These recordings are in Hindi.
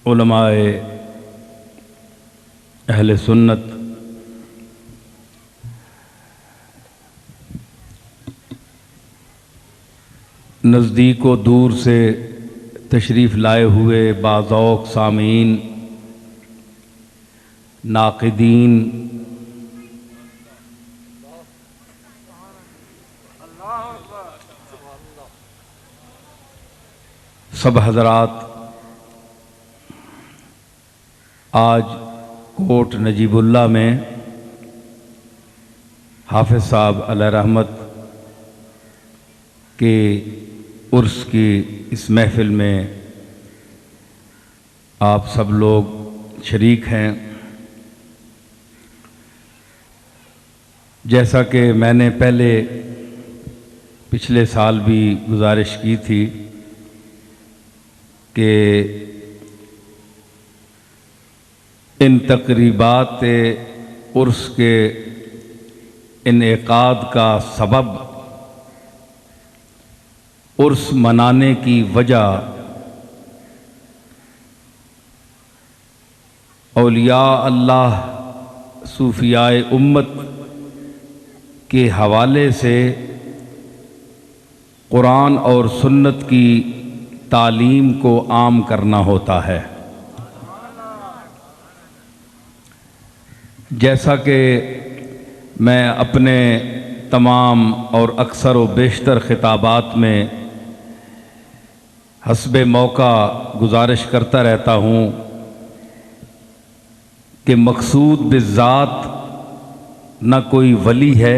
उलमाए अहले सुन्नत नज़दीक व दूर से तशरीफ़ लाए हुए बाज़ौक़ सामीन, नाक़िदीन, सब हज़रात, आज कोट नजीबुल्लाह में हाफ़िज़ साहब अलैहि रहमत के उर्स की इस महफ़िल में आप सब लोग शरीक हैं। जैसा कि मैंने पहले पिछले साल भी गुजारिश की थी कि इन तक़रीबात उर्स के इनेकाद का सबब, उर्स मनाने की वजह औलिया अल्लाह सूफियाए उम्मत के हवाले से कुरान और सुन्नत की तालीम को आम करना होता है। जैसा कि मैं अपने तमाम और अक्सर व बेशतर खिताबात में हस्बे मौका गुजारिश करता रहता हूँ कि मकसूद बिज़ात न कोई वली है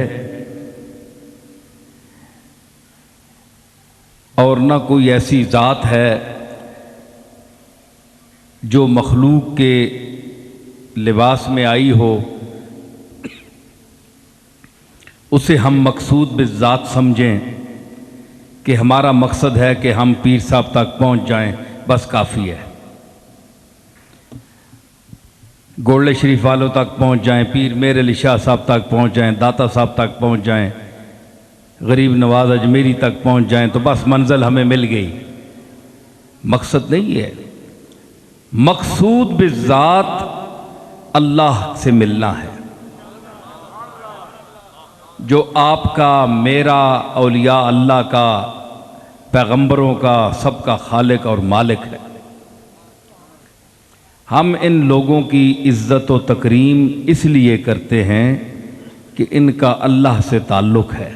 और न कोई ऐसी ज़ात है जो मखलूक के लिबास में आई हो, उसे हम मकसूद बिज़ात समझें कि हमारा मकसद है कि हम पीर साहब तक पहुंच जाएं, बस काफ़ी है। गोल्डे शरीफ वालों तक पहुंच जाएं, पीर मेर अली शाह साहब तक पहुंच जाएं, दाता साहब तक पहुंच जाएं, गरीब नवाज अजमेरी तक पहुंच जाएं तो बस मंजिल हमें मिल गई। मकसद नहीं है। मकसूद बिज़ात अल्लाह से मिलना है, जो आपका, मेरा, औलिया अल्लाह का, पैगंबरों का, सबका खालिक और मालिक है। हम इन लोगों की इज़्ज़त व तकरीम इसलिए करते हैं कि इनका अल्लाह से ताल्लुक़ है।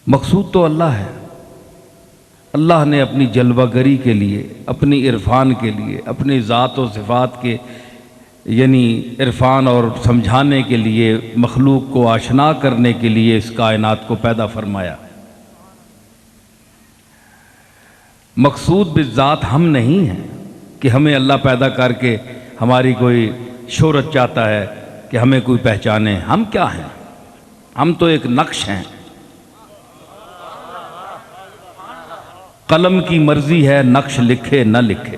मकसूद तो अल्लाह है। अल्लाह ने अपनी जलवागरी के लिए, अपनी इरफान के लिए, अपनी ज़ात व सिफ़ात के यानी इरफान और समझाने के लिए, मखलूक को आशना करने के लिए इस कायनात को पैदा फरमाया। मकसूद बिज़ात हम नहीं हैं कि हमें अल्लाह पैदा करके हमारी कोई शोहरत चाहता है कि हमें कोई पहचाने। हम क्या हैं? हम तो एक नक्श हैं। कलम की मर्जी है नक्श लिखे न लिखे।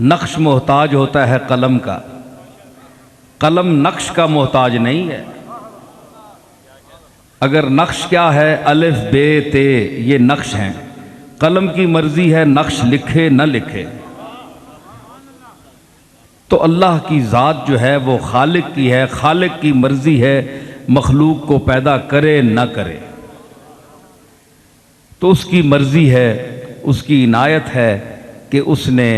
नक्श मोहताज होता है कलम का, कलम नक्श का मोहताज नहीं है। अगर नक्श क्या है, अलिफ बे ते, ये नक्श हैं। कलम की मर्जी है नक्श लिखे न लिखे। तो अल्लाह की ज़ात जो है वो खालिक की है, खालिक की मर्जी है मखलूक को पैदा करे न करे। तो उसकी मर्जी है, उसकी इनायत है कि उसने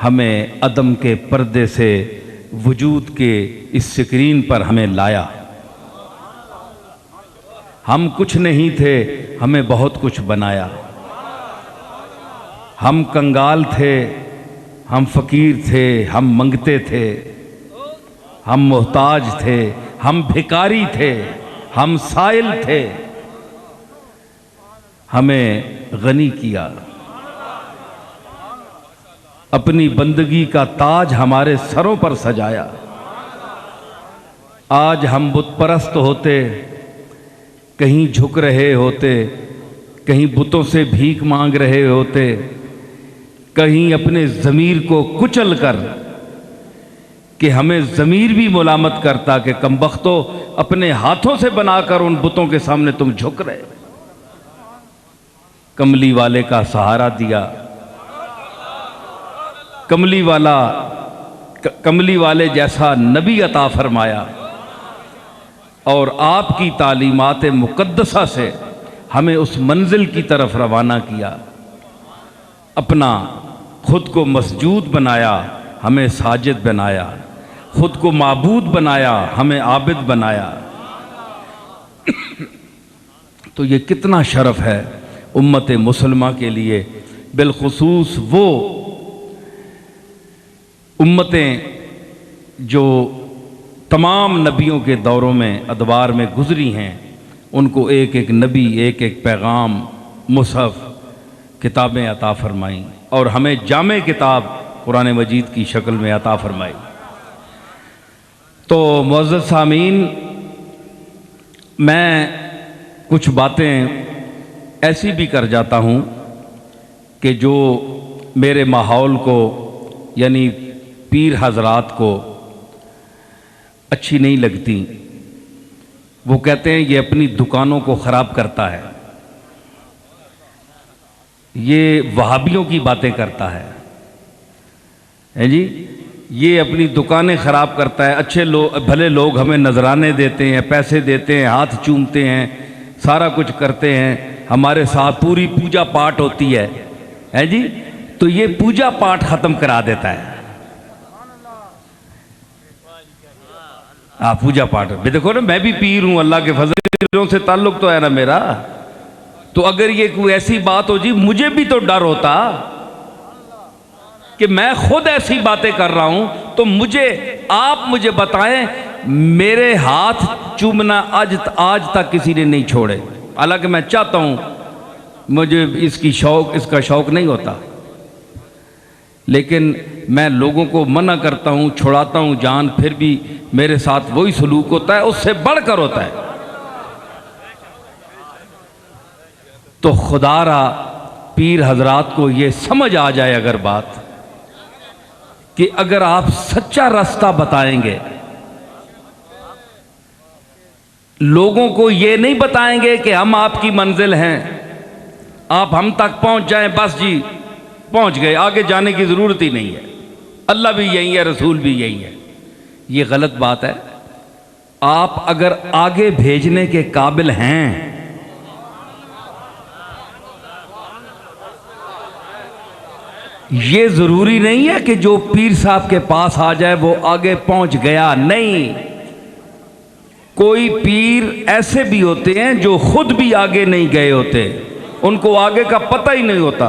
हमें अदम के पर्दे से वजूद के इस स्क्रीन पर हमें लाया। हम कुछ नहीं थे, हमें बहुत कुछ बनाया। हम कंगाल थे, हम फ़कीर थे, हम मंगते थे, हम मोहताज थे, हम भिखारी थे, हम साइल थे। हमें गनी किया, अपनी बंदगी का ताज हमारे सरों पर सजाया। आज हम बुत परस्त होते, कहीं झुक रहे होते, कहीं बुतों से भीख मांग रहे होते, कहीं अपने ज़मीर को कुचल कर कि हमें ज़मीर भी मुलामत करता कि कमबख्तो अपने हाथों से बनाकर उन बुतों के सामने तुम झुक रहे। कमली वाले का सहारा दिया, कमली वाले जैसा नबी अता फरमाया और आपकी तालीमात मुक़द्दसा से हमें उस मंजिल की तरफ रवाना किया। अपना खुद को मसजूद बनाया, हमें साजिद बनाया, खुद को माबूद बनाया, हमें आबिद बनाया। तो ये कितना शरफ़ है उम्मत मुसलमा के लिए, बिलखुसूस वो उम्मतें जो तमाम नबियों के दौरों में अदवार में गुज़री हैं, उनको एक एक नबी, एक एक पैगाम, मुसहफ़, किताबें अता फरमाई और हमें जामे किताब कुरान मजीद की शक्ल में अता फरमाई। तो मुअज़्ज़ज़ सामीन, मैं कुछ बातें ऐसी भी कर जाता हूँ कि जो मेरे माहौल को यानी पीर हजरात को अच्छी नहीं लगती। वो कहते हैं ये अपनी दुकानों को ख़राब करता है, ये वहाबियों की बातें करता है जी, ये अपनी दुकानें ख़राब करता है। अच्छे भले लोग हमें नजराने देते हैं, पैसे देते हैं, हाथ चूमते हैं, सारा कुछ करते हैं, हमारे साथ पूरी पूजा पाठ होती है जी, तो ये पूजा पाठ ख़त्म करा देता है। पूजा पाठ भी देखो ना, मैं भी पीर हूँ, अल्लाह के फजलों से ताल्लुक़ तो है ना मेरा। तो अगर ये कोई ऐसी बात हो जी, मुझे भी तो डर होता कि मैं खुद ऐसी बातें कर रहा हूं, तो आप मुझे बताएं, मेरे हाथ चूमना आज तक किसी ने नहीं छोड़े। हालांकि मैं चाहता हूं, मुझे इसका शौक नहीं होता, लेकिन मैं लोगों को मना करता हूं, छुड़ाता हूं जान, फिर भी मेरे साथ वही सलूक होता है, उससे बढ़कर होता है। तो खुदारा पीर हजरात को ये समझ आ जाए अगर बात, कि अगर आप सच्चा रास्ता बताएंगे, लोगों को ये नहीं बताएंगे कि हम आपकी मंजिल हैं, आप हम तक पहुंच जाएं, बस जी पहुंच गए, आगे जाने की ज़रूरत ही नहीं है, अल्लाह भी यही है, रसूल भी यही है, ये गलत बात है। आप अगर आगे भेजने के काबिल हैं, ये ज़रूरी नहीं है कि जो पीर साहब के पास आ जाए वो आगे पहुंच गया, नहीं। कोई पीर ऐसे भी होते हैं जो खुद भी आगे नहीं गए होते, उनको आगे का पता ही नहीं होता।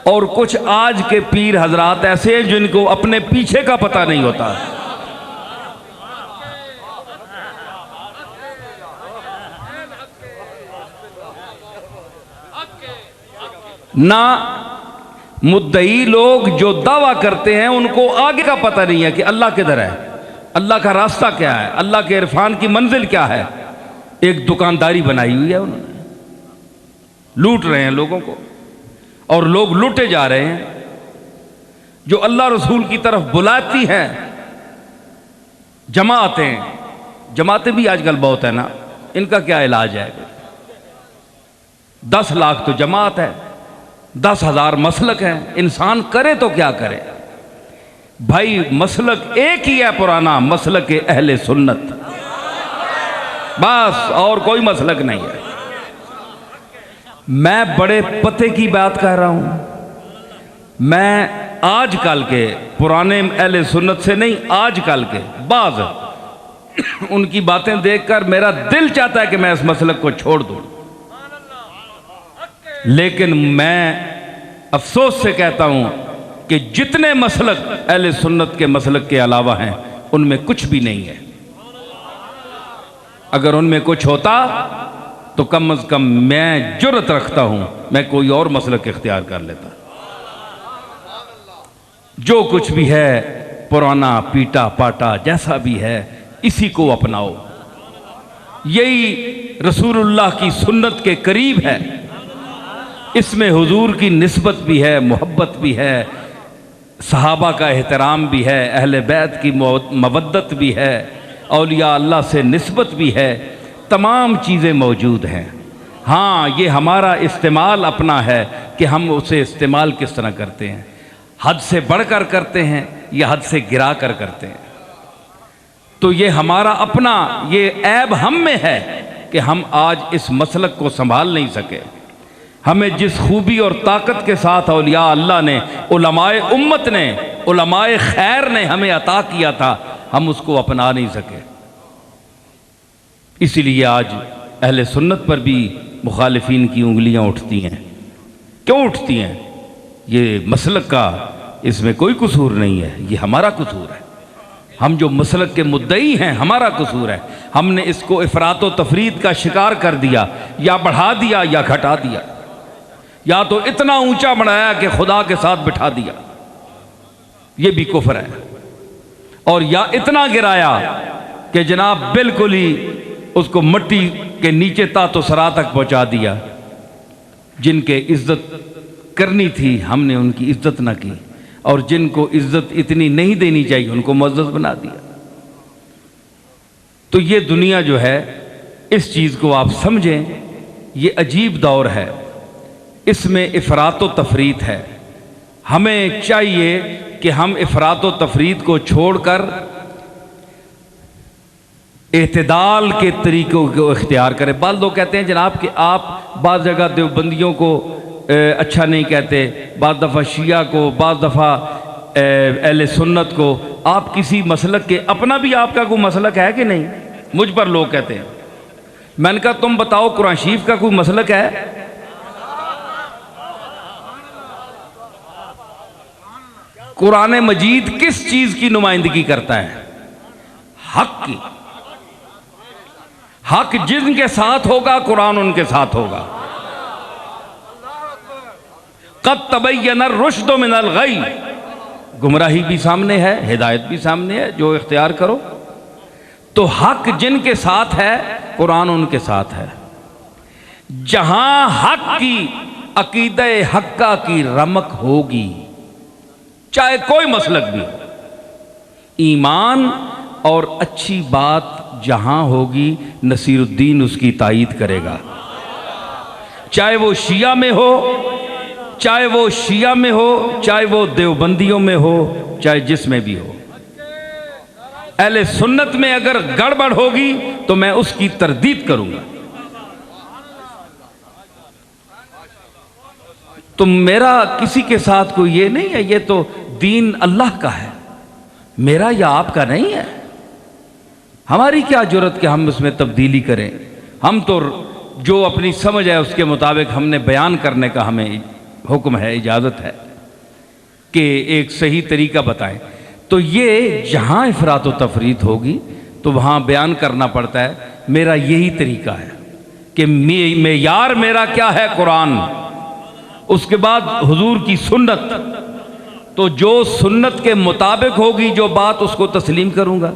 और कुछ आज के पीर हजरात ऐसे हैं जिनको अपने पीछे का पता नहीं होता। ना मुद्दई लोग जो दावा करते हैं उनको आगे का पता नहीं है कि अल्लाह किधर है, अल्लाह का रास्ता क्या है, अल्लाह के इरफान की मंजिल क्या है। एक दुकानदारी बनाई हुई है उन्होंने, लूट रहे हैं लोगों को और लोग लूटे जा रहे हैं। जो अल्लाह रसूल की तरफ बुलाती हैं जमातें भी आजकल बहुत है ना, इनका क्या इलाज है? 10 लाख तो जमात है, 10,000 मसलक हैं, इंसान करे तो क्या करे भाई। मसलक एक ही है पुराना, मसलक अहले सुन्नत, बस, और कोई मसलक नहीं है। मैं बड़े पते की बात कर रहा हूं, मैं आजकल के पुराने अहले सुन्नत से नहीं, आजकल के बाज उनकी बातें देखकर मेरा दिल चाहता है कि मैं इस मसलक को छोड़ दूं, लेकिन मैं अफसोस से कहता हूं कि जितने मसलक अहले सुन्नत के मसलक के अलावा हैं उनमें कुछ भी नहीं है। अगर उनमें कुछ होता तो कम से कम मैं जुर्रत रखता हूं, मैं कोई और मसलक इख्तियार कर लेता। जो कुछ भी है पुराना पीटा पाटा जैसा भी है, इसी को अपनाओ, यही रसूलुल्लाह की सुन्नत के करीब है। इसमें हुजूर की निस्बत भी है, मोहब्बत भी है, सहाबा का एहतराम भी है, अहले बैत की मवद्दत भी है, औलिया अल्लाह से निस्बत भी है, तमाम चीज़ें मौजूद हैं। हाँ, ये हमारा इस्तेमाल अपना है कि हम उसे इस्तेमाल किस तरह करते हैं। हद से बढ़कर करते हैं या हद से गिरा कर करते हैं। तो ये हमारा अपना ये ऐब हम में है कि हम आज इस मसलक को संभाल नहीं सके। हमें जिस खूबी और ताकत के साथ औलिया अल्लाह ने, उलमाए उम्मत ने, उलमाए खैर ने हमें अता किया था, हम उसको अपना नहीं सके। इसीलिए आज अहले सुन्नत पर भी मुखालिफिन की उंगलियां उठती हैं। क्यों उठती हैं? ये मसलक का इसमें कोई कसूर नहीं है, ये हमारा कसूर है। हम जो मसलक के मुद्दई हैं, हमारा कसूर है। हमने इसको इफरात व तफरीद का शिकार कर दिया, या बढ़ा दिया या घटा दिया, या तो इतना ऊंचा बढ़ाया कि खुदा के साथ बिठा दिया, ये भी कुफ्र है, और या इतना गिराया कि जनाब बिल्कुल ही उसको मिट्टी के नीचे तातो सरा तक पहुंचा दिया। जिनके इज्जत करनी थी हमने उनकी इज्जत ना की, और जिनको इज्जत इतनी नहीं देनी चाहिए उनको मुअज़्ज़ज़ बना दिया। तो ये दुनिया जो है, इस चीज़ को आप समझें, ये अजीब दौर है, इसमें इफरात व तफरीत है। हमें चाहिए कि हम इफरात व तफरीत को छोड़कर एतदाल के तरीक़ों को इख्तियार करें। बाद लोग कहते हैं जनाब कि आप बाद जगह देवबंदियों को अच्छा नहीं कहते, बाद दफ़ा शिया को, बाद दफ़ा अहले सुन्नत को, आप किसी मसलक के, अपना भी आपका कोई मसलक है कि नहीं? मुझ पर लोग कहते हैं। मैंने कहा तुम बताओ कुरान शरीफ का कोई मसलक है? कुरान मजीद किस चीज की नुमाइंदगी करता है? हक की। हक जिनके साथ होगा कुरान उनके साथ होगा। क़द तबय्यन रुश्द मिनल गय, गुमराही भी सामने है, हिदायत भी सामने है, जो इख्तियार करो। तो हक जिनके साथ है कुरान उनके साथ है। जहां हक की अकीदे हक्का की रमक होगी, चाहे कोई मसलक भी हो, ईमान और अच्छी बात जहां होगी नसीरुद्दीन उसकी तायीद करेगा। चाहे वो शिया में हो, चाहे वो शिया में हो, चाहे वो देवबंदियों में हो, चाहे जिसमें भी हो। अहले सुन्नत में अगर गड़बड़ होगी तो मैं उसकी तरदीद करूंगा। तो मेरा किसी के साथ कोई ये नहीं है, ये तो दीन अल्लाह का है, मेरा या आपका नहीं है। हमारी क्या जरूरत कि हम उसमें तब्दीली करें? हम तो जो अपनी समझ है उसके मुताबिक हमने बयान करने का हमें हुक्म है, इजाज़त है कि एक सही तरीका बताएं। तो ये जहां इफरात व तफरीत होगी तो वहां बयान करना पड़ता है मेरा यही तरीका है कि मेयार मेरा क्या है? कुरान, उसके बाद हुजूर की सुन्नत। तो जो सुन्नत के मुताबिक होगी जो बात, उसको तस्लीम करूंगा।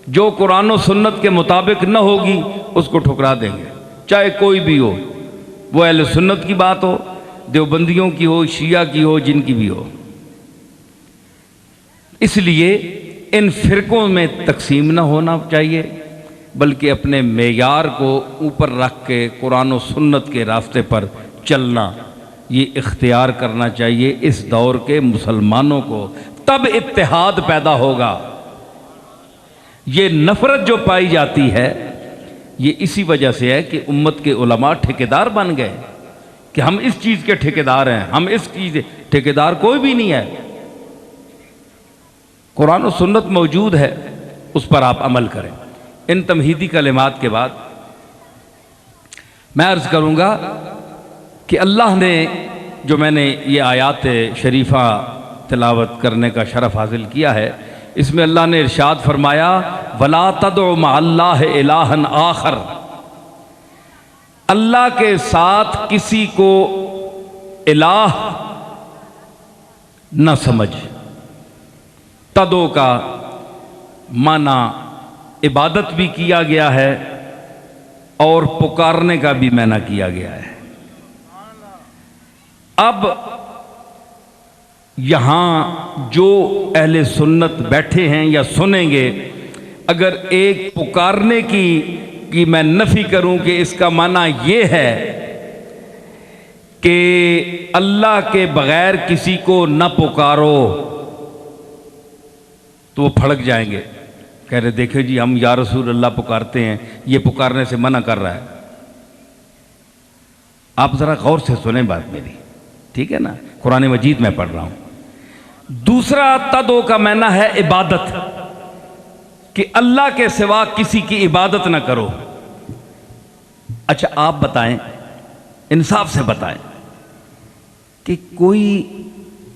जो कुरान और सुन्नत के मुताबिक न होगी उसको ठुकरा देंगे, चाहे कोई भी हो, वो अहले सुन्नत की बात हो, देवबंदियों की हो, शिया की हो, जिनकी भी हो। इसलिए इन फिरकों में तकसीम न होना चाहिए, बल्कि अपने मेयार को ऊपर रख के कुरान और सुन्नत के रास्ते पर चलना, ये इख्तियार करना चाहिए इस दौर के मुसलमानों को। तब इत्तेहाद पैदा होगा। ये नफरत जो पाई जाती है ये इसी वजह से है कि उम्मत के उलमा ठेकेदार बन गए कि हम इस चीज़ के ठेकेदार हैं, हम इस चीज़, ठेकेदार कोई भी नहीं है। कुरान और सुन्नत मौजूद है, उस पर आप अमल करें। इन तमहीदी कलिमात के बाद मैं अर्ज़ करूँगा कि अल्लाह ने जो मैंने ये आयात शरीफा तिलावत करने का शरफ हासिल किया है, इसमें अल्लाह ने इरशाद फरमाया वला तदउ मअल्लाह इलाहन आखर, अल्लाह के साथ किसी को इलाह न समझ। तदो का माना इबादत भी किया गया है और पुकारने का भी माना किया गया है। अब यहां जो अहले सुन्नत बैठे हैं या सुनेंगे, अगर एक पुकारने की मैं नफी करूं कि इसका माना यह है कि अल्लाह के बगैर किसी को न पुकारो, तो वो भड़क जाएंगे, कह रहे देखे जी हम या रसूल अल्लाह पुकारते हैं, ये पुकारने से मना कर रहा है। आप ज़रा गौर से सुने बात मेरी, ठीक है ना, कुरान मजीद में पढ़ रहा हूं। दूसरा तदो का माना है इबादत, कि अल्लाह के सिवा किसी की इबादत ना करो। अच्छा आप बताएं, इंसाफ से बताएं कि कोई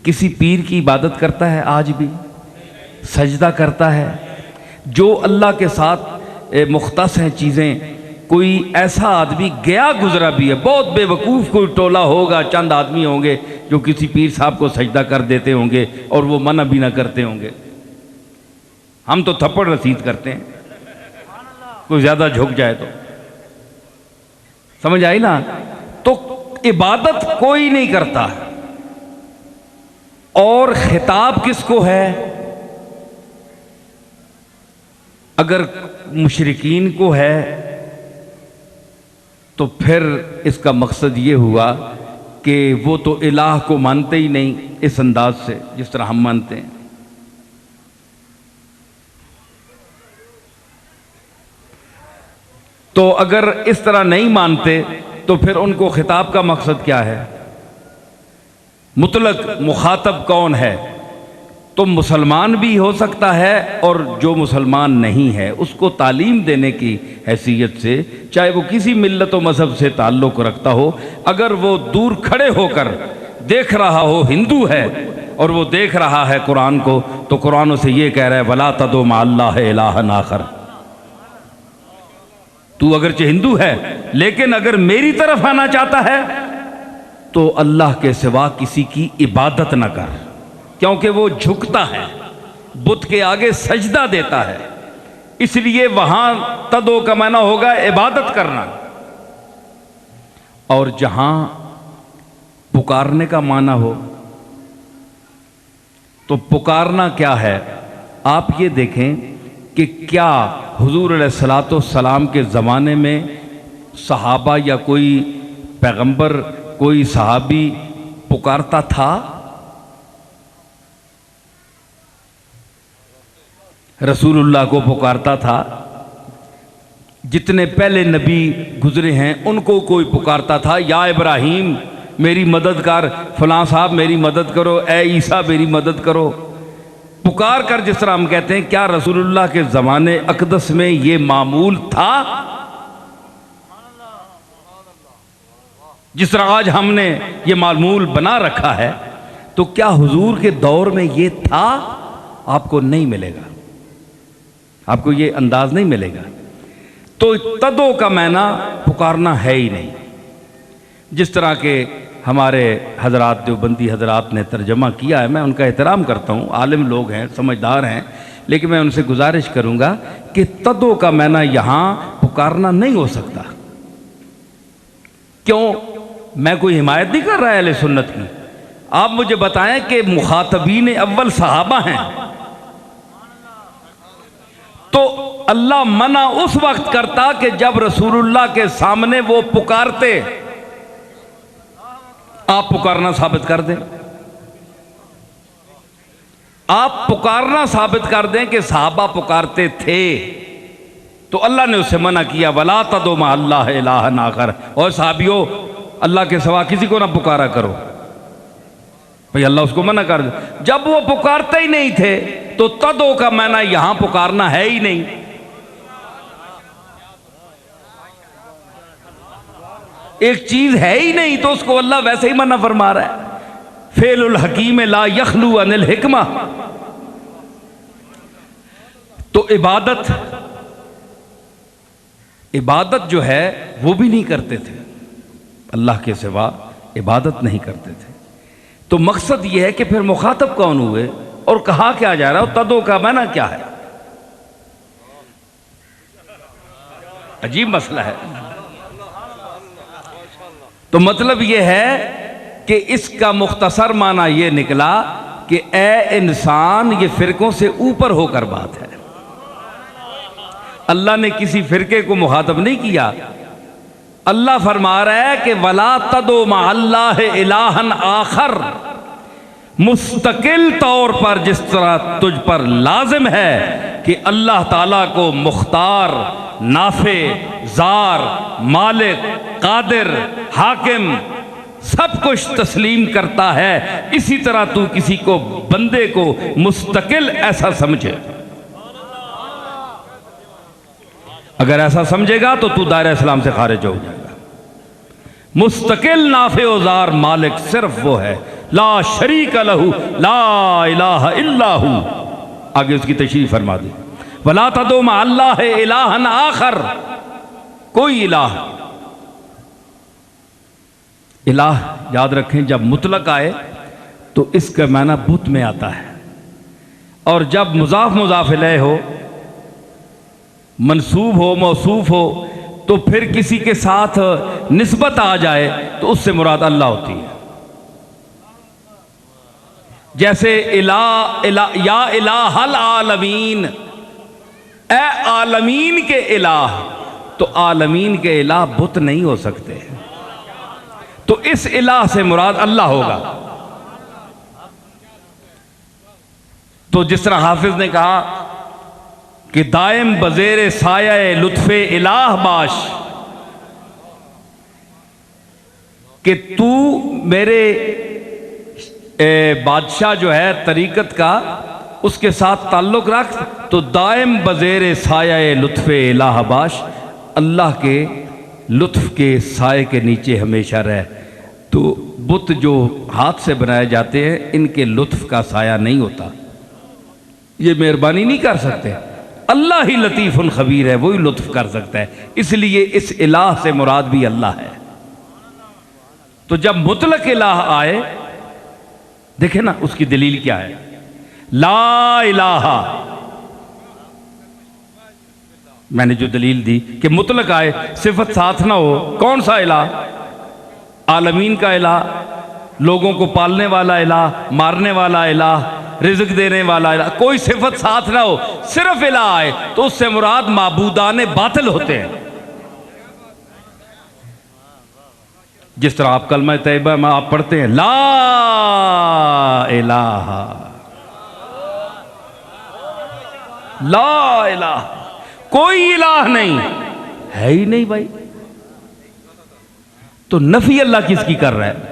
किसी पीर की इबादत करता है आज भी, सजदा करता है? जो अल्लाह के साथ मुख्तस हैं चीज़ें, कोई ऐसा आदमी गया गुजरा भी है, बहुत बेवकूफ़ कोई टोला होगा, चंद आदमी होंगे जो किसी पीर साहब को सजदा कर देते होंगे और वो मना भी ना करते होंगे। हम तो थप्पड़ रसीद करते हैं, कोई ज़्यादा झुक जाए तो। समझ आई ना? तो इबादत कोई नहीं करता। और खिताब किसको है? अगर मुशरिकीन को है तो फिर इसका मकसद ये हुआ कि वो तो इलाह को मानते ही नहीं इस अंदाज से जिस तरह हम मानते हैं। तो अगर इस तरह नहीं मानते तो फिर उनको खिताब का मकसद क्या है? मुतलक मुखातब कौन है? तो मुसलमान भी हो सकता है और जो मुसलमान नहीं है उसको तालीम देने की हैसियत से, चाहे वो किसी मिल्लत व मजहब से ताल्लुक़ रखता हो, अगर वो दूर खड़े होकर देख रहा हो हिंदू है और वो देख रहा है कुरान को, तो कुरान उसे ये कह रहा है वला तदो मा अल्लाह इलाहन आखर। तू अगरचे हिंदू है लेकिन अगर मेरी तरफ आना चाहता है तो अल्लाह के सिवा किसी की इबादत न कर, क्योंकि वो झुकता है, बुत के आगे सजदा देता है, इसलिए वहां तदो का माना होगा इबादत करना। और जहां पुकारने का माना हो तो पुकारना क्या है? आप ये देखें कि क्या हुजूर अलैहिस्सलातो सलाम के ज़माने में सहाबा या कोई पैगंबर, कोई सहाबी पुकारता था? रसूलुल्लाह को पुकारता था। जितने पहले नबी गुजरे हैं उनको कोई पुकारता था, या इब्राहीम मेरी मदद कर, फलां साहब मेरी मदद करो, ए ईसा मेरी मदद करो। पुकार कर जिस तरह हम कहते हैं, क्या रसूलुल्लाह के ज़माने अक़दस में ये मामूल था? जिस तरह आज हमने ये मामूल बना रखा है, तो क्या हुजूर के दौर में ये था? आपको नहीं मिलेगा, आपको ये अंदाज नहीं मिलेगा। तो तदो का माना पुकारना है ही नहीं। जिस तरह के हमारे हजरात देवबंदी हजरात ने तर्जमा किया है, मैं उनका एहतराम करता हूँ, आलिम लोग हैं, समझदार हैं, लेकिन मैं उनसे गुजारिश करूँगा कि तदो का माना यहाँ पुकारना नहीं हो सकता। क्यों? मैं कोई हिमायत नहीं कर रहा है अहले सुन्नत की। आप मुझे बताएं कि मुखातबीन अव्वल सहाबा हैं, तो अल्लाह मना उस वक्त करता कि जब रसूलुल्लाह के सामने वो पुकारते। आप पुकारना साबित कर दें, आप पुकारना साबित कर दें कि सहाबा पुकारते थे, तो अल्लाह ने उसे मना किया वला तदो मा अल्लाह इलाहन आखर। और सहाबियों, अल्लाह के सिवा किसी को ना पुकारा करो। भाई अल्लाह उसको मना कर दे। जब वो पुकारते ही नहीं थे तो तदो का माना यहां पुकारना है ही नहीं। एक चीज है ही नहीं तो उसको अल्लाह वैसे ही मना फरमा रहा है। फेलुल हकीम ला यखलू अनिल हिकमा। तो इबादत जो है वो भी नहीं करते थे, अल्लाह के सिवा इबादत नहीं करते थे। तो मकसद यह है कि फिर मुखातब कौन हुए और कहा क्या जा रहा है, तदो का माना क्या है? अजीब मसला है। तो मतलब यह है कि इसका मुख्तसर माना यह निकला कि ए इंसान, ये फिरकों से ऊपर होकर बात है। अल्लाह ने किसी फिरके को मुखातब नहीं किया, अल्लाह फरमा रहा है कि वला तदो मा अल्लाह इलाहन आखर, मुस्तकिल तौर पर जिस तरह तुझ पर लाजिम है कि अल्लाह ताला को मुख्तार, नाफे, जार, मालिक, कादिर, हाकिम सब कुछ तस्लीम करता है, इसी तरह तू किसी को, बंदे को मुस्तकिल ऐसा समझे। अगर ऐसा समझेगा तो तू दायरा इस्लाम से खारिज हो जाएगा। मुस्तकिल, नाफे औजार, मालिक सिर्फ वो है, ला शरीक लहू ला इलाहा इल्लाहू। आगे उसकी तशरीह फरमा दी, वला तदो मा अल्लाह इलाहन आखर, कोई इलाह, इलाह याद रखें जब मुतलक आए तो इसका माना बुत में आता है, और जब मुजाफ मुजाफ इलैह हो, मंसूब हो, मौसूफ हो, तो फिर किसी के साथ निस्बत आ जाए तो उससे मुराद अल्लाह होती है। जैसे या इलाहल आलमीन, ए आलमीन के इलाह, तो आलमीन के इलाह बुत नहीं हो सकते, तो इस इलाह से मुराद अल्लाह होगा। तो जिस तरह हाफिज ने कहा कि दायम बजेरे साया लुत्फे इलाह बाश, कि तू मेरे बादशाह जो है तरीकत का, उसके साथ ताल्लुक रख, तो दायम बजेरे साया लुत्फे इलाह बाश, अल्लाह के लुत्फ के साए के नीचे हमेशा रह। तो बुत जो हाथ से बनाए जाते हैं, इनके लुत्फ का साया नहीं होता, ये मेहरबानी नहीं कर सकते। अल्लाह ही लतीफ़ुल खबीर है, वही लुत्फ कर सकता है, इसलिए इस इलाह से मुराद भी अल्लाह है। तो जब मुतलक इलाह आए, देखे ना उसकी दलील क्या है, ला इलाहा, मैंने जो दलील दी कि मुतलक आए, सिफत साथ ना हो, कौन सा इलाह? आलमीन का इलाह, लोगों को पालने वाला इलाह, मारने वाला इलाह, रिज़्क देने वाला इलाह, कोई सिफत साथ ना हो, सिर्फ इलाह आए तो उससे मुराद माबूदाने बातिल होते हैं। जिस तरह आप कलमा तैयबा में आप पढ़ते हैं ला इलाहा, ला इलाहा, कोई इलाह नहीं है ही नहीं भाई, तो नफी अल्लाह किसकी कर रहा है?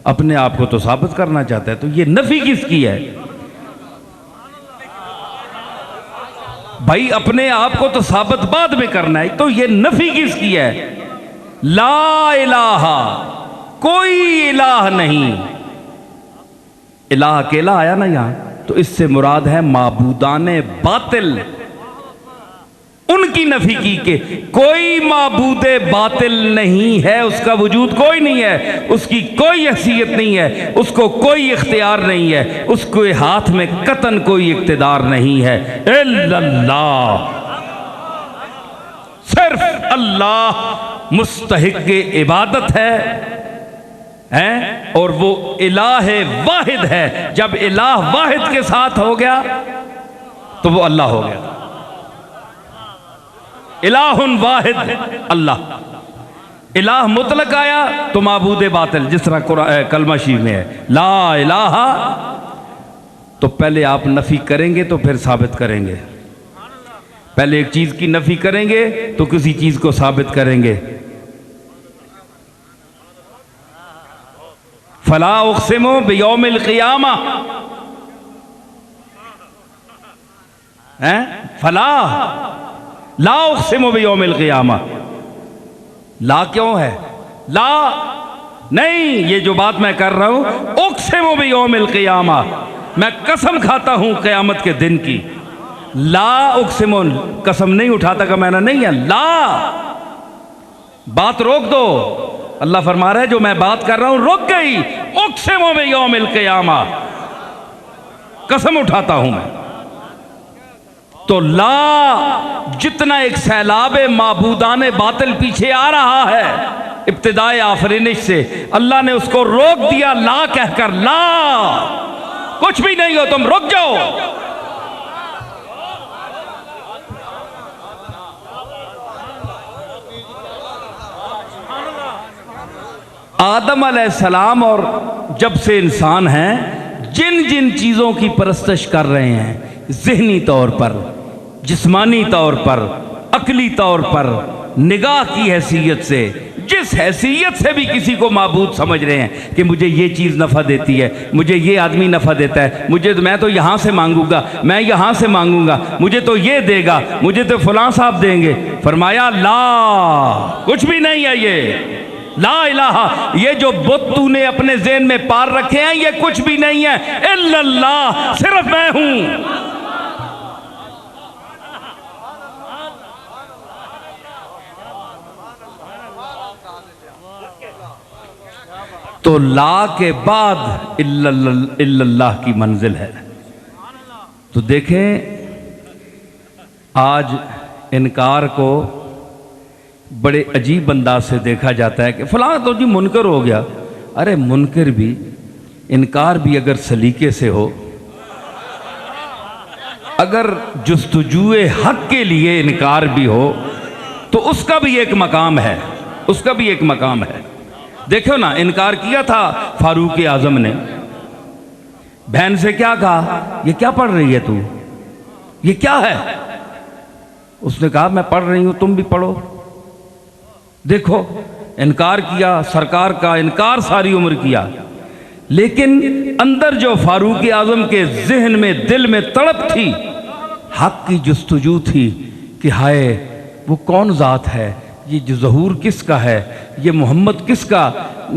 अपने आप को तो साबित करना चाहता है, तो ये नफी किसकी है भाई? अपने आप को तो साबित बाद में करना है, तो ये नफी किसकी है? ला इलाहा, कोई इलाह नहीं। इलाह अकेला आया ना यहां, तो इससे मुराद है माबूदाने बातिल, उनकी नफी की के कोई माबूदे बातिल नहीं है, उसका वजूद कोई नहीं है, उसकी कोई हैसियत नहीं है, उसको कोई इख्तियार नहीं है, उसके हाथ में कतन कोई इख्तिदार नहीं है। इल्लल्लाह, सिर्फ अल्लाह मुस्तहिक इबादत है, और वो इलाह वाहिद है। जब इलाह वाहिद के साथ हो गया तो वो अल्लाह हो गया। इलाहुन वाहिद अल्लाह, इलाह मुतलक आया तो माबूद बातिल, जिस तरह कलमा शरीफ में है ला इलाहा, तो पहले आप नफी करेंगे तो फिर साबित करेंगे, पहले एक चीज की नफी करेंगे तो किसी चीज को साबित करेंगे। फला उक़सिमु बियौमिल क़ियामा, फला ला उक़सिमु बियौमिल क़ियामा, ला क्यों है? ला नहीं, ये जो बात मैं कर रहा हूं, उक़सिमु बियौमिल क़ियामा, मैं कसम खाता हूं क़यामत के दिन की। ला उक़सिमु, कसम नहीं उठाता का मैंने नहीं है, ला, बात रोक दो। अल्लाह फरमा रहा है जो मैं बात कर रहा हूं रुक गई। उक़सिमु बियौमिल क़ियामा, कसम उठाता हूं मैं। तो ला, जितना एक सैलाब माबूदाने बातिल पीछे आ रहा है इब्तिदाए आफरीनिश से, अल्लाह ने उसको रोक दिया ला कहकर, ला कुछ भी नहीं हो, तुम रुक जाओ। आदम अलैहिस्सलाम और जब से इंसान हैं, जिन जिन चीज़ों की परस्तश कर रहे हैं, ज़हनी तौर पर, जिस्मानी तौर पर, अकली तौर पर, निगाह की हैसियत से, जिस हैसियत से भी किसी को माबूद समझ रहे हैं कि मुझे ये चीज़ नफ़ा देती है, मुझे ये आदमी नफ़ा देता है, मैं तो यहाँ से मांगूंगा, मैं यहाँ से मांगूंगा, मुझे तो ये देगा, मुझे तो फलां साहब देंगे। फरमाया ला, कुछ भी नहीं है ये। ला इलाहा, ये जो बुत तूने अपने ज़हन में पार रखे हैं, ये कुछ भी नहीं है। इल्लल्लाह, सिर्फ मैं हूं। तो ला के बाद इल्लल्लाह की मंजिल है। तो देखें, आज इनकार को बड़े अजीब अंदाज से देखा जाता है कि फलां तो जी मुनकर हो गया। अरे मुनकर भी, इनकार भी अगर सलीके से हो, अगर जुस्तजुए हक के लिए इनकार भी हो, तो उसका भी एक मकाम है, उसका भी एक मकाम है। देखो ना, इनकार किया था फारूक आजम ने। बहन से क्या कहा, ये क्या पढ़ रही है तू, ये क्या है? उसने कहा मैं पढ़ रही हूं, तुम भी पढ़ो। देखो, इनकार किया, सरकार का इनकार सारी उम्र किया, लेकिन अंदर जो फारूक आजम के जहन में, दिल में तड़प थी, हक की जुस्तजू थी कि हाय वो कौन ज़ात है, ये जो ज़हूर किसका है, ये मोहम्मद किसका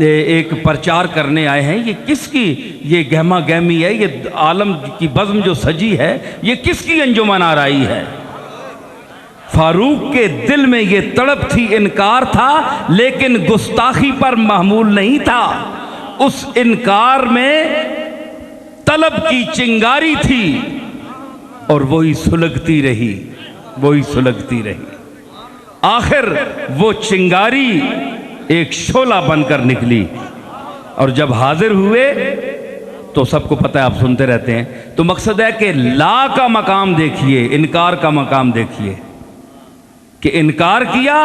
एक प्रचार करने आए हैं, ये किसकी ये गहमा गहमी है, ये आलम की बज़्म जो सजी है, ये किसकी अंजुमन आ रही है। फारूक के दिल में ये तड़प थी, इनकार था, लेकिन गुस्ताखी पर महमूल नहीं था। उस इनकार में तलब की चिंगारी थी और वही सुलगती रही, वही सुलगती रही। आखिर वो चिंगारी एक शोला बनकर निकली और जब हाजिर हुए तो सबको पता है, आप सुनते रहते हैं। तो मकसद है कि ला का मकाम देखिए, इनकार का मकाम देखिए कि इनकार किया,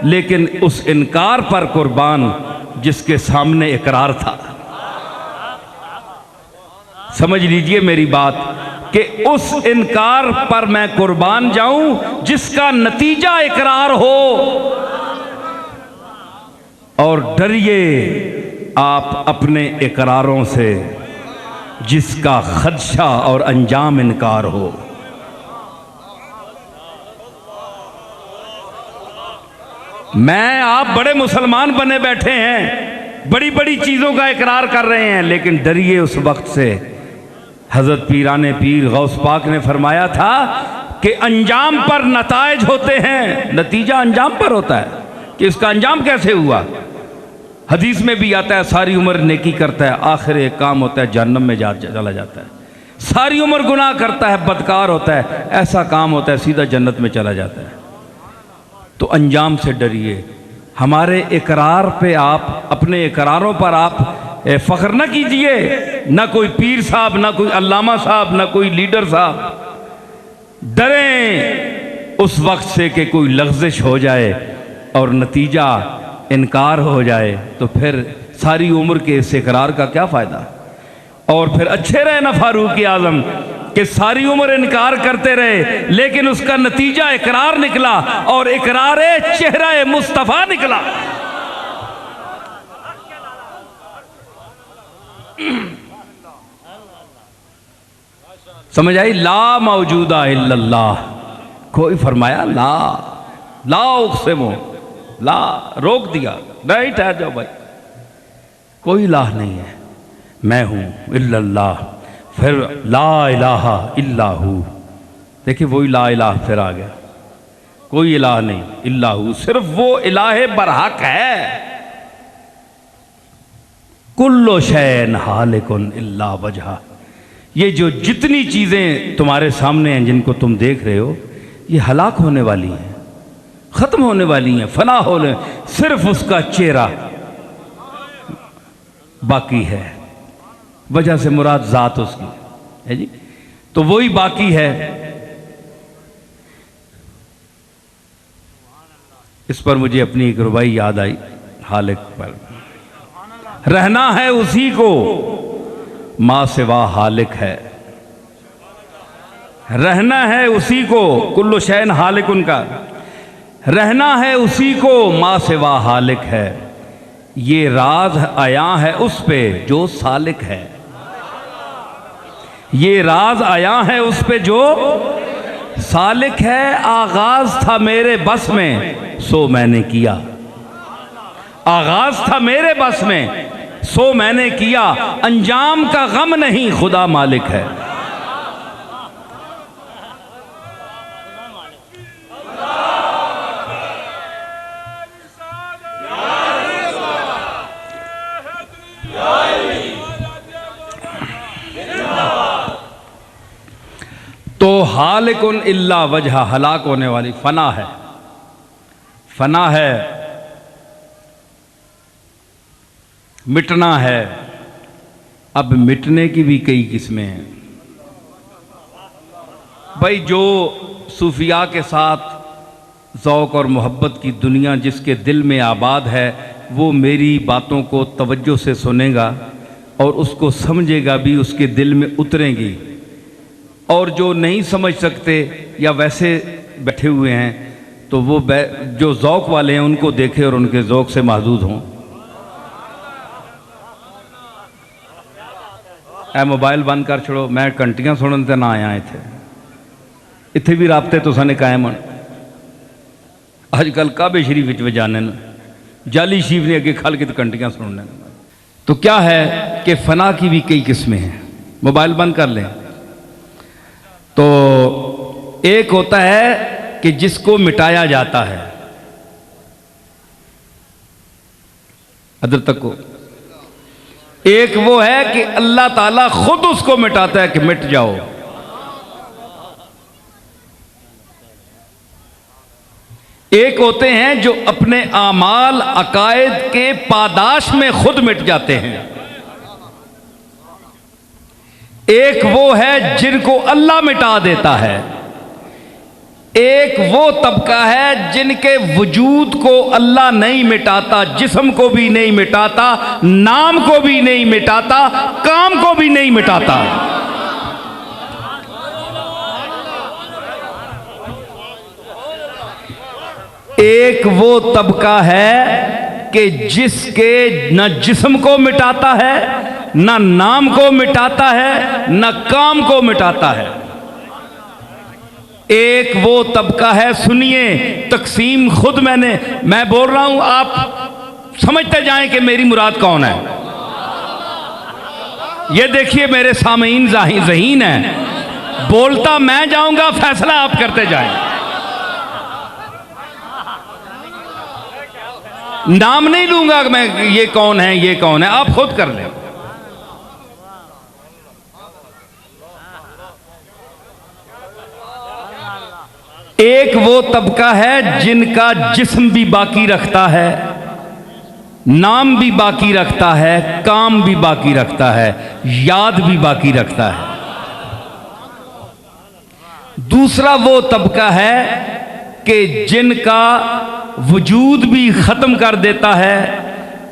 लेकिन उस इनकार पर कुर्बान जिसके सामने इकरार था। समझ लीजिए मेरी बात कि उस इनकार पर मैं कुर्बान जाऊं जिसका नतीजा इकरार हो। और डरिए आप अपने इकरारों से जिसका खदशा और अंजाम इनकार हो। मैं आप बड़े मुसलमान बने बैठे हैं, बड़ी बड़ी चीज़ों का इकरार कर रहे हैं, लेकिन डरिए उस वक्त से। हज़रत पीराने पीर गौस पाक ने फरमाया था कि अंजाम पर नताइज होते हैं, नतीजा अंजाम पर होता है कि इसका अंजाम कैसे हुआ। हदीस में भी आता है सारी उम्र नेकी करता है, आखिर एक काम होता है जहन्नम में चला जाता है। सारी उम्र गुनाह करता है, बदकार होता है, ऐसा काम होता है सीधा जन्नत में चला जाता है। तो अंजाम से डरिए। हमारे इकरार पे आप, अपने इकरारों पर आप फ़ख्र न कीजिए। ना कोई पीर साहब, ना कोई अल्लामा साहब, ना कोई लीडर साहब। डरें उस वक्त से कि कोई लग़्ज़िश हो जाए और नतीजा इनकार हो जाए, तो फिर सारी उम्र के इस इकरार का क्या फ़ायदा। और फिर अच्छे रहे ना फारूक आज़म कि सारी उम्र इनकार करते रहे, लेकिन उसका नतीजा इकरार निकला और इकरार चेहरा मुस्तफ़ा निकला। समझ आई। ला मौजूदा इल्लल्लाह, कोई फरमाया ला ला उक़सिमु, ला रोक दिया, नहीं ठहर जाओ भाई, कोई इलाह नहीं है, मैं हूं इल्लल्लाह। फिर ला इलाहा इल्लाहू, देखिए वही ला इलाह फिर आ गया, कोई इलाह नहीं इल्लाहू, सिर्फ वो इलाह बरहक है। कुल्लो शैन हालिकुन इल्ला वजहा, ये जो जितनी चीज़ें तुम्हारे सामने हैं, जिनको तुम देख रहे हो, ये हलाक होने वाली हैं, ख़त्म होने वाली हैं, फना होने, सिर्फ उसका चेहरा बाकी है। वजह से मुराद ज़ात उसकी है जी, तो वही बाकी है। इस पर मुझे अपनी एक रुबाई याद आई हालिक पर। रहना है उसी को माँ सिवा हालिक है। रहना है उसी को, कुल्लु शैन हालिक उनका, रहना है उसी को माँ सिवा हालिक है। ये राज आया है उस पे जो सालिक है। ये राज आया है उस पे जो सालिक है। आगाज था मेरे बस में सो मैंने किया। आगाज था मेरे बस में सो मैंने किया। अंजाम का गम नहीं खुदा मालिक है। तो हालिकुन इल्ला वजह, हलाक होने वाली फना है। फना है, मिटना है। अब मिटने की भी कई किस्में हैं भाई। जो सूफिया के साथ ज़ौक़ और मोहब्बत की दुनिया जिसके दिल में आबाद है, वो मेरी बातों को तवज्जो से सुनेगा और उसको समझेगा भी, उसके दिल में उतरेंगी। और जो नहीं समझ सकते या वैसे बैठे हुए हैं, तो वो जो ज़ौक़ वाले हैं उनको देखे और उनके ज़ौक़ से महदूद हों। ए मोबाइल बंद कर छोड़ो, मैं घंटियां सुनन ते ना आया इत्थे भी राबते तो साने कायम हैं। अजकल काबे शरीफ विच वजाने जाली शरीफ ने अगे खल के घंटियां सुनने। तो क्या है कि फना की भी कई किस्में हैं। मोबाइल बंद कर लें। तो एक होता है कि जिसको मिटाया जाता है, अदर तक को। एक वो है कि अल्लाह ताला खुद उसको मिटाता है कि मिट जाओ। एक होते हैं जो अपने आमाल अकायद के पादाश में खुद मिट जाते हैं। एक वो है जिनको अल्लाह मिटा देता है। एक वो तबका है जिनके वजूद को अल्लाह नहीं मिटाता, जिस्म को भी नहीं मिटाता, नाम को भी नहीं मिटाता, काम को भी नहीं मिटाता। एक वो तबका है कि जिसके न जिस्म को मिटाता है, न नाम को मिटाता है, न काम को मिटाता है। एक वो तबका है, सुनिए तकसीम खुद मैं बोल रहा हूं, आप समझते जाएं कि मेरी मुराद कौन है। ये देखिए मेरे सामीन ज़हीन है, बोलता मैं जाऊंगा, फैसला आप करते जाएं। नाम नहीं लूंगा मैं, ये कौन है ये कौन है, आप खुद कर लें। एक वो तबका है जिनका जिस्म भी बाकी रखता है, नाम भी बाकी रखता है, काम भी बाकी रखता है, याद भी बाकी रखता है। दूसरा वो तबका है कि जिनका वजूद भी ख़त्म कर देता है,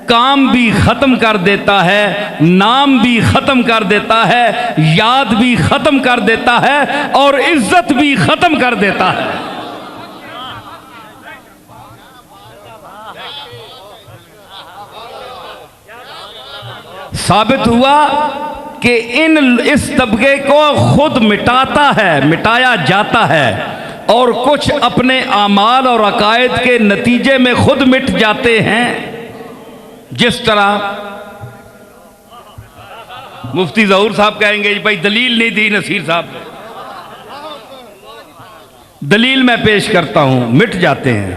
काम भी ख़त्म कर देता है, नाम भी ख़त्म कर देता है, याद भी ख़त्म कर देता है और इज्जत भी ख़त्म कर देता है। साबित हुआ कि इस तबके को खुद मिटाता है, मिटाया जाता है, और कुछ अपने आमाल और अकायद के नतीजे में खुद मिट जाते हैं। जिस तरह मुफ्ती ज़हूर साहब कहेंगे भाई दलील नहीं दी नसीर साहब ने, दलील मैं पेश करता हूं, मिट जाते हैं।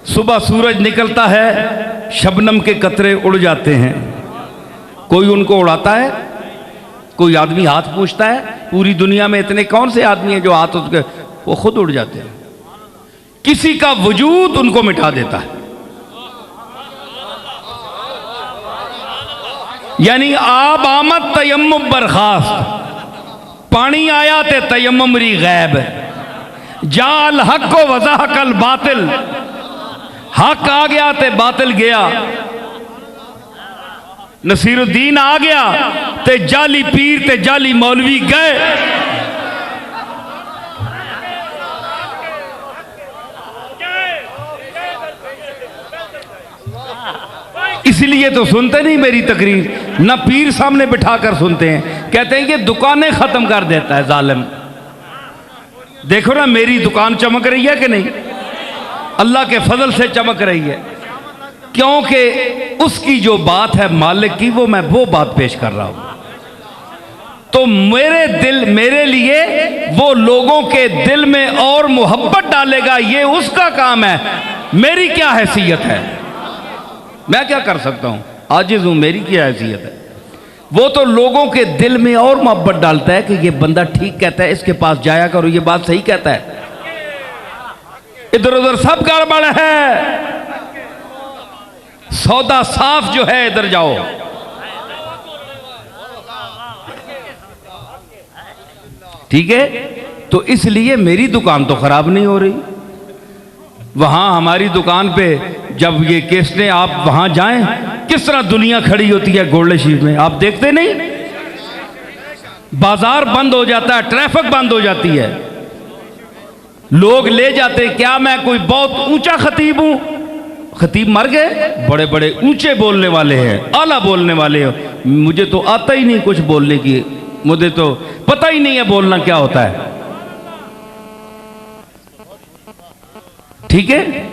सुबह सूरज निकलता है, शबनम के कतरे उड़ जाते हैं। कोई उनको उड़ाता है? कोई आदमी हाथ पूछता है? पूरी दुनिया में इतने कौन से आदमी हैं जो हाथ उसके वो खुद उड़ जाते हैं। किसी का वजूद उनको मिटा देता है। यानी आब आमद तयम्मुम बरखास्त, पानी आया ते तयम्मुम री गैब, जाल हक को वज़ाहकल बातिल, हक आ गया ते बातिल गया। नसीरुद्दीन आ गया ते जाली पीर ते जाली मौलवी गए। इसलिए तो सुनते नहीं मेरी तकरीर, ना पीर सामने बिठाकर सुनते हैं, कहते हैं कि दुकानें खत्म कर देता है जालिम। देखो ना मेरी दुकान चमक रही है कि नहीं, अल्लाह के फजल से चमक रही है, क्योंकि उसकी जो बात है मालिक की, वो बात पेश कर रहा हूं। तो मेरे लिए वो लोगों के दिल में और मोहब्बत डालेगा, ये उसका काम है। मेरी क्या हैसियत है, मैं क्या कर सकता हूं, आजिज हूं, मेरी क्या हैसियत है। वो तो लोगों के दिल में और मोहब्बत डालता है कि ये बंदा ठीक कहता है, इसके पास जाया करो, ये बात सही कहता है। इधर उधर सब गड़बड़ है, सौदा साफ जो है, इधर जाओ। ठीक है, तो इसलिए मेरी दुकान तो खराब नहीं हो रही। वहां हमारी दुकान पे जब ये केसटें, आप वहां जाएं, किस तरह दुनिया खड़ी होती है गोल्डन शीट में, आप देखते नहीं, बाजार बंद हो जाता है, ट्रैफिक बंद हो जाती है, लोग ले जाते। क्या मैं कोई बहुत ऊंचा खतीब हूं? खतीब मर गए, बड़े बड़े ऊंचे बोलने वाले हैं, आला बोलने वाले हैं। मुझे तो आता ही नहीं कुछ बोलने की, मुझे तो पता ही नहीं है बोलना क्या होता है। ठीक है,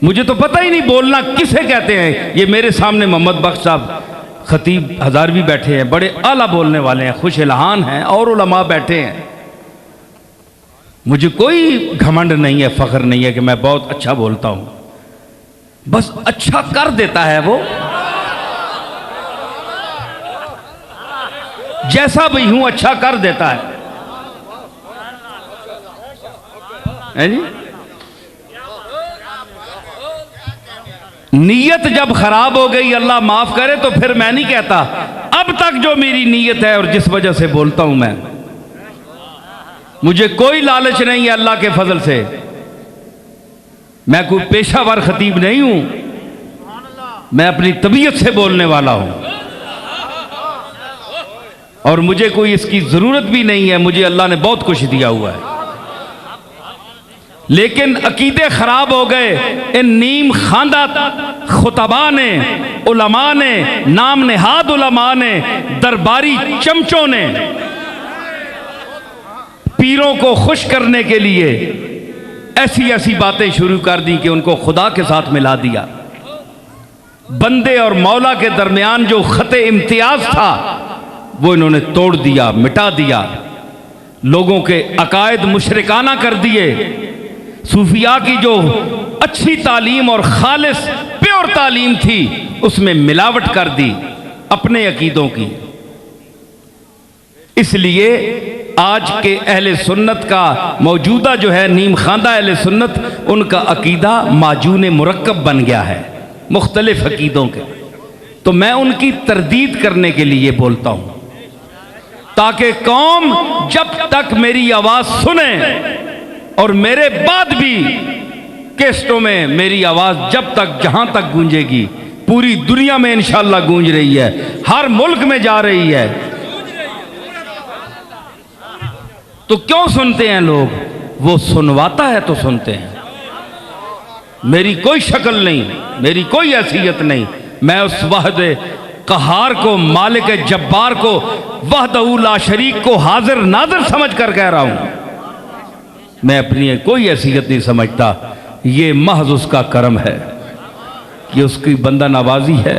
मुझे तो पता ही नहीं बोलना किसे कहते हैं। ये मेरे सामने मोहम्मद बख्श साहब खतीब हजारवी बैठे हैं, बड़े आला बोलने वाले हैं, खुश इल्हान हैं, और उलमा बैठे हैं। मुझे कोई घमंड नहीं है, फख्र नहीं है कि मैं बहुत अच्छा बोलता हूं, बस अच्छा कर देता है वो। जैसा भी हूं अच्छा कर देता है जी। नीयत जब खराब हो गई, अल्लाह माफ करे, तो फिर मैं नहीं कहता। अब तक जो मेरी नीयत है और जिस वजह से बोलता हूं मैं, मुझे कोई लालच नहीं है अल्लाह के फजल से। मैं कोई पेशावर खतीब नहीं हूं, मैं अपनी तबीयत से बोलने वाला हूं, और मुझे कोई इसकी जरूरत भी नहीं है। मुझे अल्लाह ने बहुत कुछ दिया हुआ है, लेकिन अकीदे खराब हो गए। इन नीम खांदा खुतबा ने, उलमा ने, नाम नेहाद उलमा ने, दरबारी चमचों ने पीरों को खुश करने के लिए ऐसी ऐसी बातें शुरू कर दी कि उनको खुदा के साथ मिला दिया। बंदे और मौला के दरमियान जो खते इम्तियाज था वो इन्होंने तोड़ दिया, मिटा दिया। लोगों के अकायद मुशरिकाना कर दिए। सूफिया की जो अच्छी तालीम और खालिस प्योर तालीम थी उसमें मिलावट कर दी अपने अकीदों की। इसलिए आज के अहले सुन्नत का मौजूदा जो है नीम खांदा अहले सुन्नत, उनका अकीदा माजून मुरक्कब बन गया है मुख्तलिफ अकीदों के। तो मैं उनकी तरदीद करने के लिए बोलता हूं, ताकि कौम जब तक मेरी आवाज सुने, और मेरे बाद भी केस्टों में मेरी आवाज जब तक जहां तक गूंजेगी, पूरी दुनिया में इंशाअल्लाह गूंज रही है, हर मुल्क में जा रही है। तो क्यों सुनते हैं लोग? वो सुनवाता है तो सुनते हैं। मेरी कोई शक्ल नहीं, मेरी कोई हैसियत नहीं। मैं उस वहद कहार को, मालिक जब्बार को, वहदहू ला शरीक को हाजिर नाजिर समझ कर कह रहा हूं। मैं अपनी कोई हैसियत नहीं समझता। ये महज उसका करम है कि उसकी बंदा नवाजी है।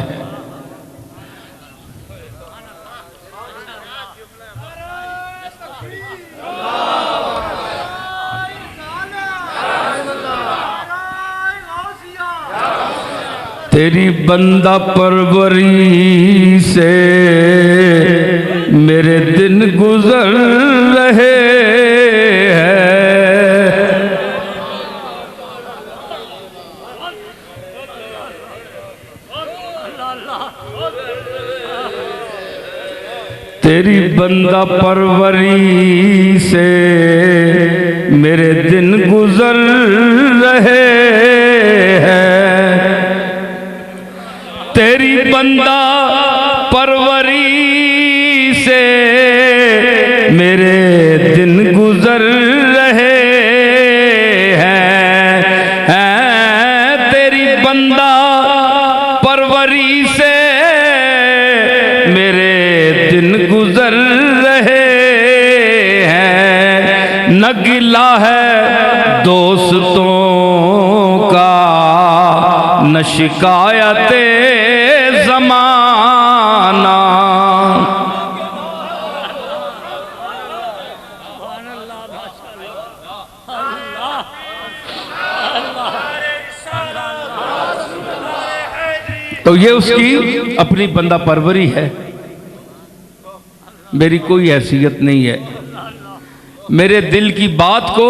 तेरी बंदा परवरी से मेरे दिन गुजर रहे हैं। तेरी बंदा परवरी से मेरे दिन गुजर रहे हैं। तेरी बंदा न गिला है दोस्तों का, न शिकायत ज़माना। तो ये उसकी अपनी बंदा परवरी है। मेरी कोई हैसियत नहीं है। मेरे दिल की बात को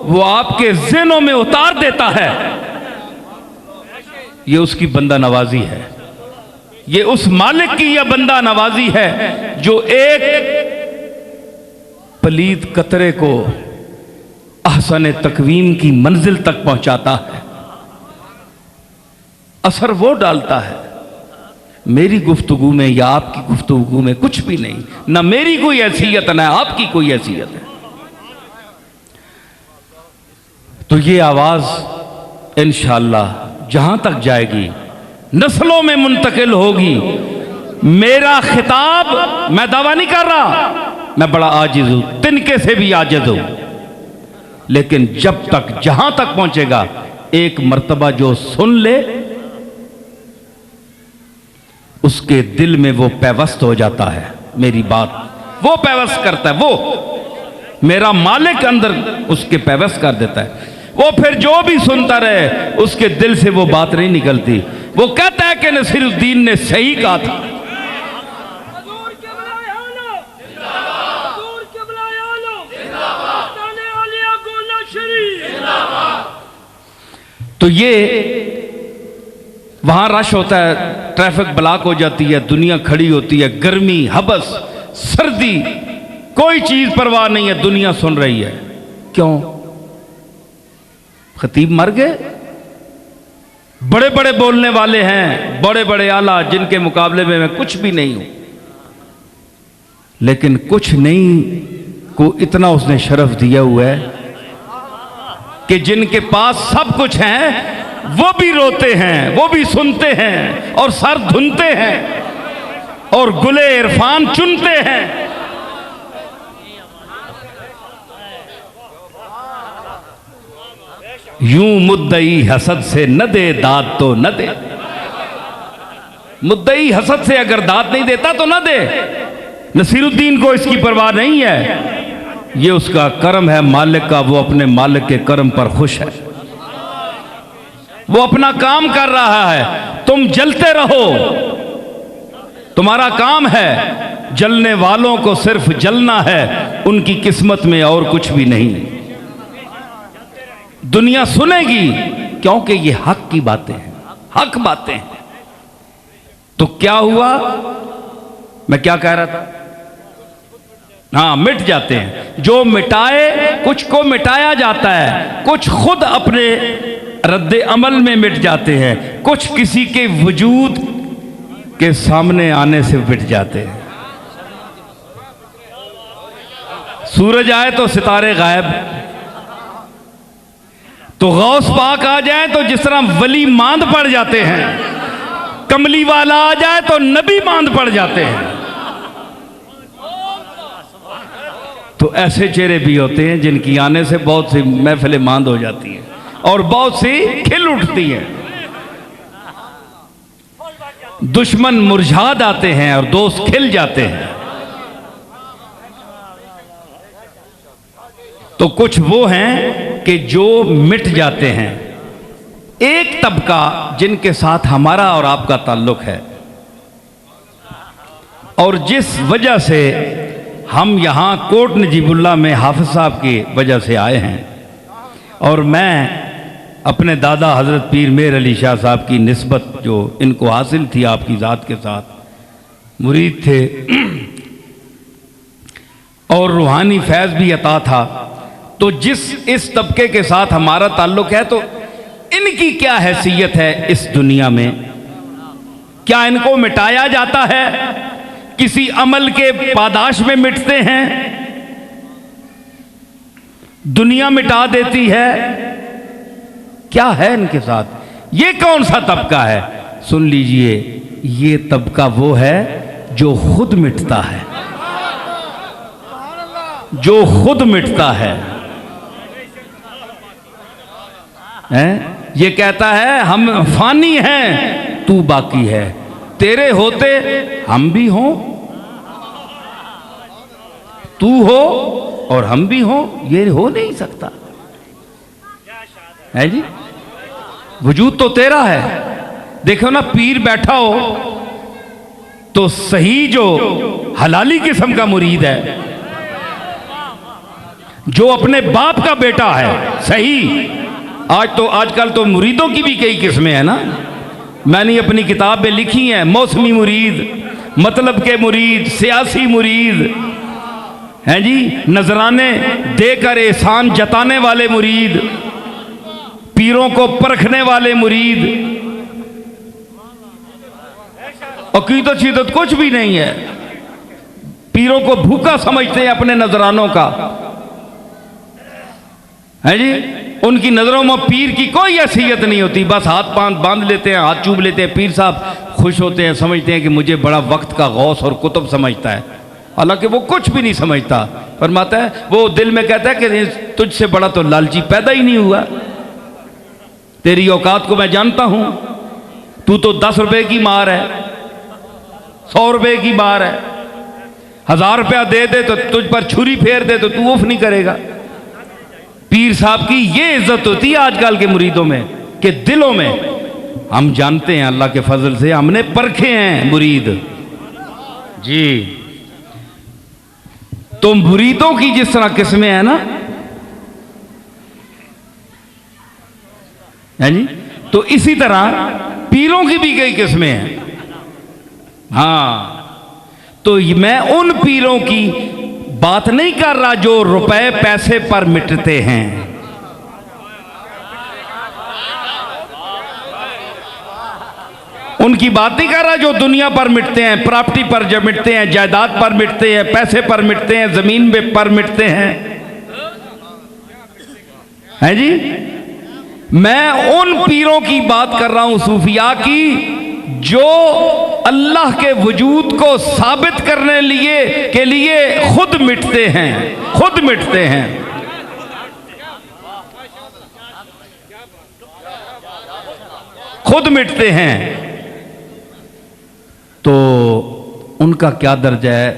वो आपके ज़हनों में उतार देता है। ये उसकी बंदा नवाजी है। ये उस मालिक की यह बंदा नवाजी है जो एक पलीद कतरे को अहसन तकवीम की मंजिल तक पहुंचाता है। असर वो डालता है। मेरी गुफ्तगू में या आपकी गुफ्तगू में कुछ भी नहीं, ना मेरी कोई हैसियत ना आपकी कोई हैसियत है। तो ये आवाज इंशाअल्लाह जहां तक जाएगी नस्लों में मुंतकिल होगी। मेरा खिताब, मैं दावा नहीं कर रहा, मैं बड़ा आजिज हूं, तिनके से भी आजिज हूं, लेकिन जब तक जहां तक पहुंचेगा, एक मर्तबा जो सुन ले उसके दिल में वो पैवस्त हो जाता है। मेरी बात वो पैवस्त करता है, वो मेरा मालिक अंदर उसके पैवस्त कर देता है। वो फिर जो भी सुनता रहे उसके दिल से वो बात नहीं निकलती। वो कहता है कि नसीरुद्दीन ने सही कहा था। तो ये वहां रश होता है, ट्रैफिक ब्लॉक हो जाती है, दुनिया खड़ी होती है, गर्मी, हबस, सर्दी, कोई चीज परवाह नहीं है, दुनिया सुन रही है। क्यों? खतीब मर गए। बड़े बड़े बोलने वाले हैं, बड़े बड़े आला, जिनके मुकाबले में मैं कुछ भी नहीं हूं, लेकिन कुछ नहीं को इतना उसने शरफ दिया हुआ है कि जिनके पास सब कुछ है वो भी रोते हैं, वो भी सुनते हैं और सर धुनते हैं और गुले इरफान चुनते हैं। यूं मुद्दई हसद से न दे दाद तो न दे। मुद्दई हसद से अगर दाद नहीं देता तो न दे। नसीरुद्दीन को इसकी परवाह नहीं है। ये उसका करम है मालिक का, वो अपने मालिक के करम पर खुश है। वो अपना काम कर रहा है, तुम जलते रहो, तुम्हारा काम है। जलने वालों को सिर्फ जलना है, उनकी किस्मत में और कुछ भी नहीं। दुनिया सुनेगी क्योंकि ये हक की बातें हैं, हक बातें हैं। तो क्या हुआ, मैं क्या कह रहा था? हाँ, मिट जाते हैं। जो मिटाए, कुछ को मिटाया जाता है, कुछ खुद अपने रद्दे अमल में मिट जाते हैं, कुछ किसी के वजूद के सामने आने से मिट जाते हैं। सूरज आए तो सितारे गायब, तो गौस पाक आ जाए तो जिस तरह वली मांद पड़ जाते हैं, कमली वाला आ जाए तो नबी मांद पड़ जाते हैं। तो ऐसे चेहरे भी होते हैं जिनकी आने से बहुत सी महफिलें मांद हो जाती हैं और बहुत सी खिल उठती हैं। दुश्मन मुरझा जाते हैं और दोस्त खिल जाते हैं। तो कुछ वो हैं कि जो मिट जाते हैं। एक तबका जिनके साथ हमारा और आपका ताल्लुक है और जिस वजह से हम यहाँ कोट नजीबुल्लाह में हाफिज साहब की वजह से आए हैं, और मैं अपने दादा हज़रत पीर मेर अली शाह साहब की निस्बत जो इनको हासिल थी आपकी ज़ात के साथ मुरीद थे और रूहानी फैज़ भी अता था। तो इस तबके के साथ हमारा ताल्लुक है, तो इनकी क्या हैसियत है इस दुनिया में? क्या इनको मिटाया जाता है? किसी अमल के पादाश में मिटते हैं? दुनिया मिटा देती है? क्या है इनके साथ? ये कौन सा तबका है? सुन लीजिए, ये तबका वो है जो खुद मिटता है, जो खुद मिटता है। हैं? ये कहता है हम फानी हैं, तू बाकी है, तेरे होते हम भी हों, तू हो और हम भी हों, ये हो नहीं सकता है जी। वजूद तो तेरा है। देखो ना, पीर बैठा हो तो सही जो हलाली किस्म का मुरीद है, जो अपने बाप का बेटा है सही। आजकल तो मुरीदों की भी कई किस्में हैं ना, मैंने अपनी किताब में लिखी हैं। मौसमी मुरीद, मतलब के मुरीद, सियासी मुरीद हैं जी, नजराने देकर एहसान जताने वाले मुरीद, पीरों को परखने वाले मुरीद। अकीदत शिदत कुछ भी नहीं है, पीरों को भूखा समझते हैं अपने नजरानों का, है जी। उनकी नजरों में पीर की कोई हैसियत नहीं होती, बस हाथ पांव बांध लेते हैं, हाथ चूम लेते हैं। पीर साहब खुश होते हैं, समझते हैं कि मुझे बड़ा वक्त का गौस और कुतुब समझता है, हालांकि वो कुछ भी नहीं समझता। फरमाता है, वो दिल में कहता है कि तुझसे बड़ा तो लालची पैदा ही नहीं हुआ, तेरी औकात को मैं जानता हूं, तू तो 10 रुपए की मार है, 100 रुपए की मार है, 1000 रुपया दे दे तो तुझ पर छुरी फेर दे तो तू उफ नहीं करेगा। पीर साहब की ये इज्जत होती है आजकल के मुरीदों में कि दिलों में हम जानते हैं, अल्लाह के फजल से हमने परखे हैं मुरीद जी। तो मुरीदों की जिस तरह किस्में हैं ना, है जी, तो इसी तरह पीरों की भी कई किस्में हैं। हाँ, तो मैं उन पीरों की बात नहीं कर रहा जो रुपए पैसे पर मिटते हैं, उनकी बात नहीं कर रहा जो दुनिया पर मिटते हैं, प्रॉपर्टी पर जब मिटते हैं, जायदाद पर मिटते हैं, पैसे पर मिटते हैं, जमीन पर मिटते हैं, है जी। मैं उन पीरों की बात कर रहा हूं, सूफिया की, जो अल्लाह के वजूद को साबित करने के लिए खुद मिटते हैं, खुद मिटते हैं। खुद मिटते हैं। तो उनका क्या दर्जा है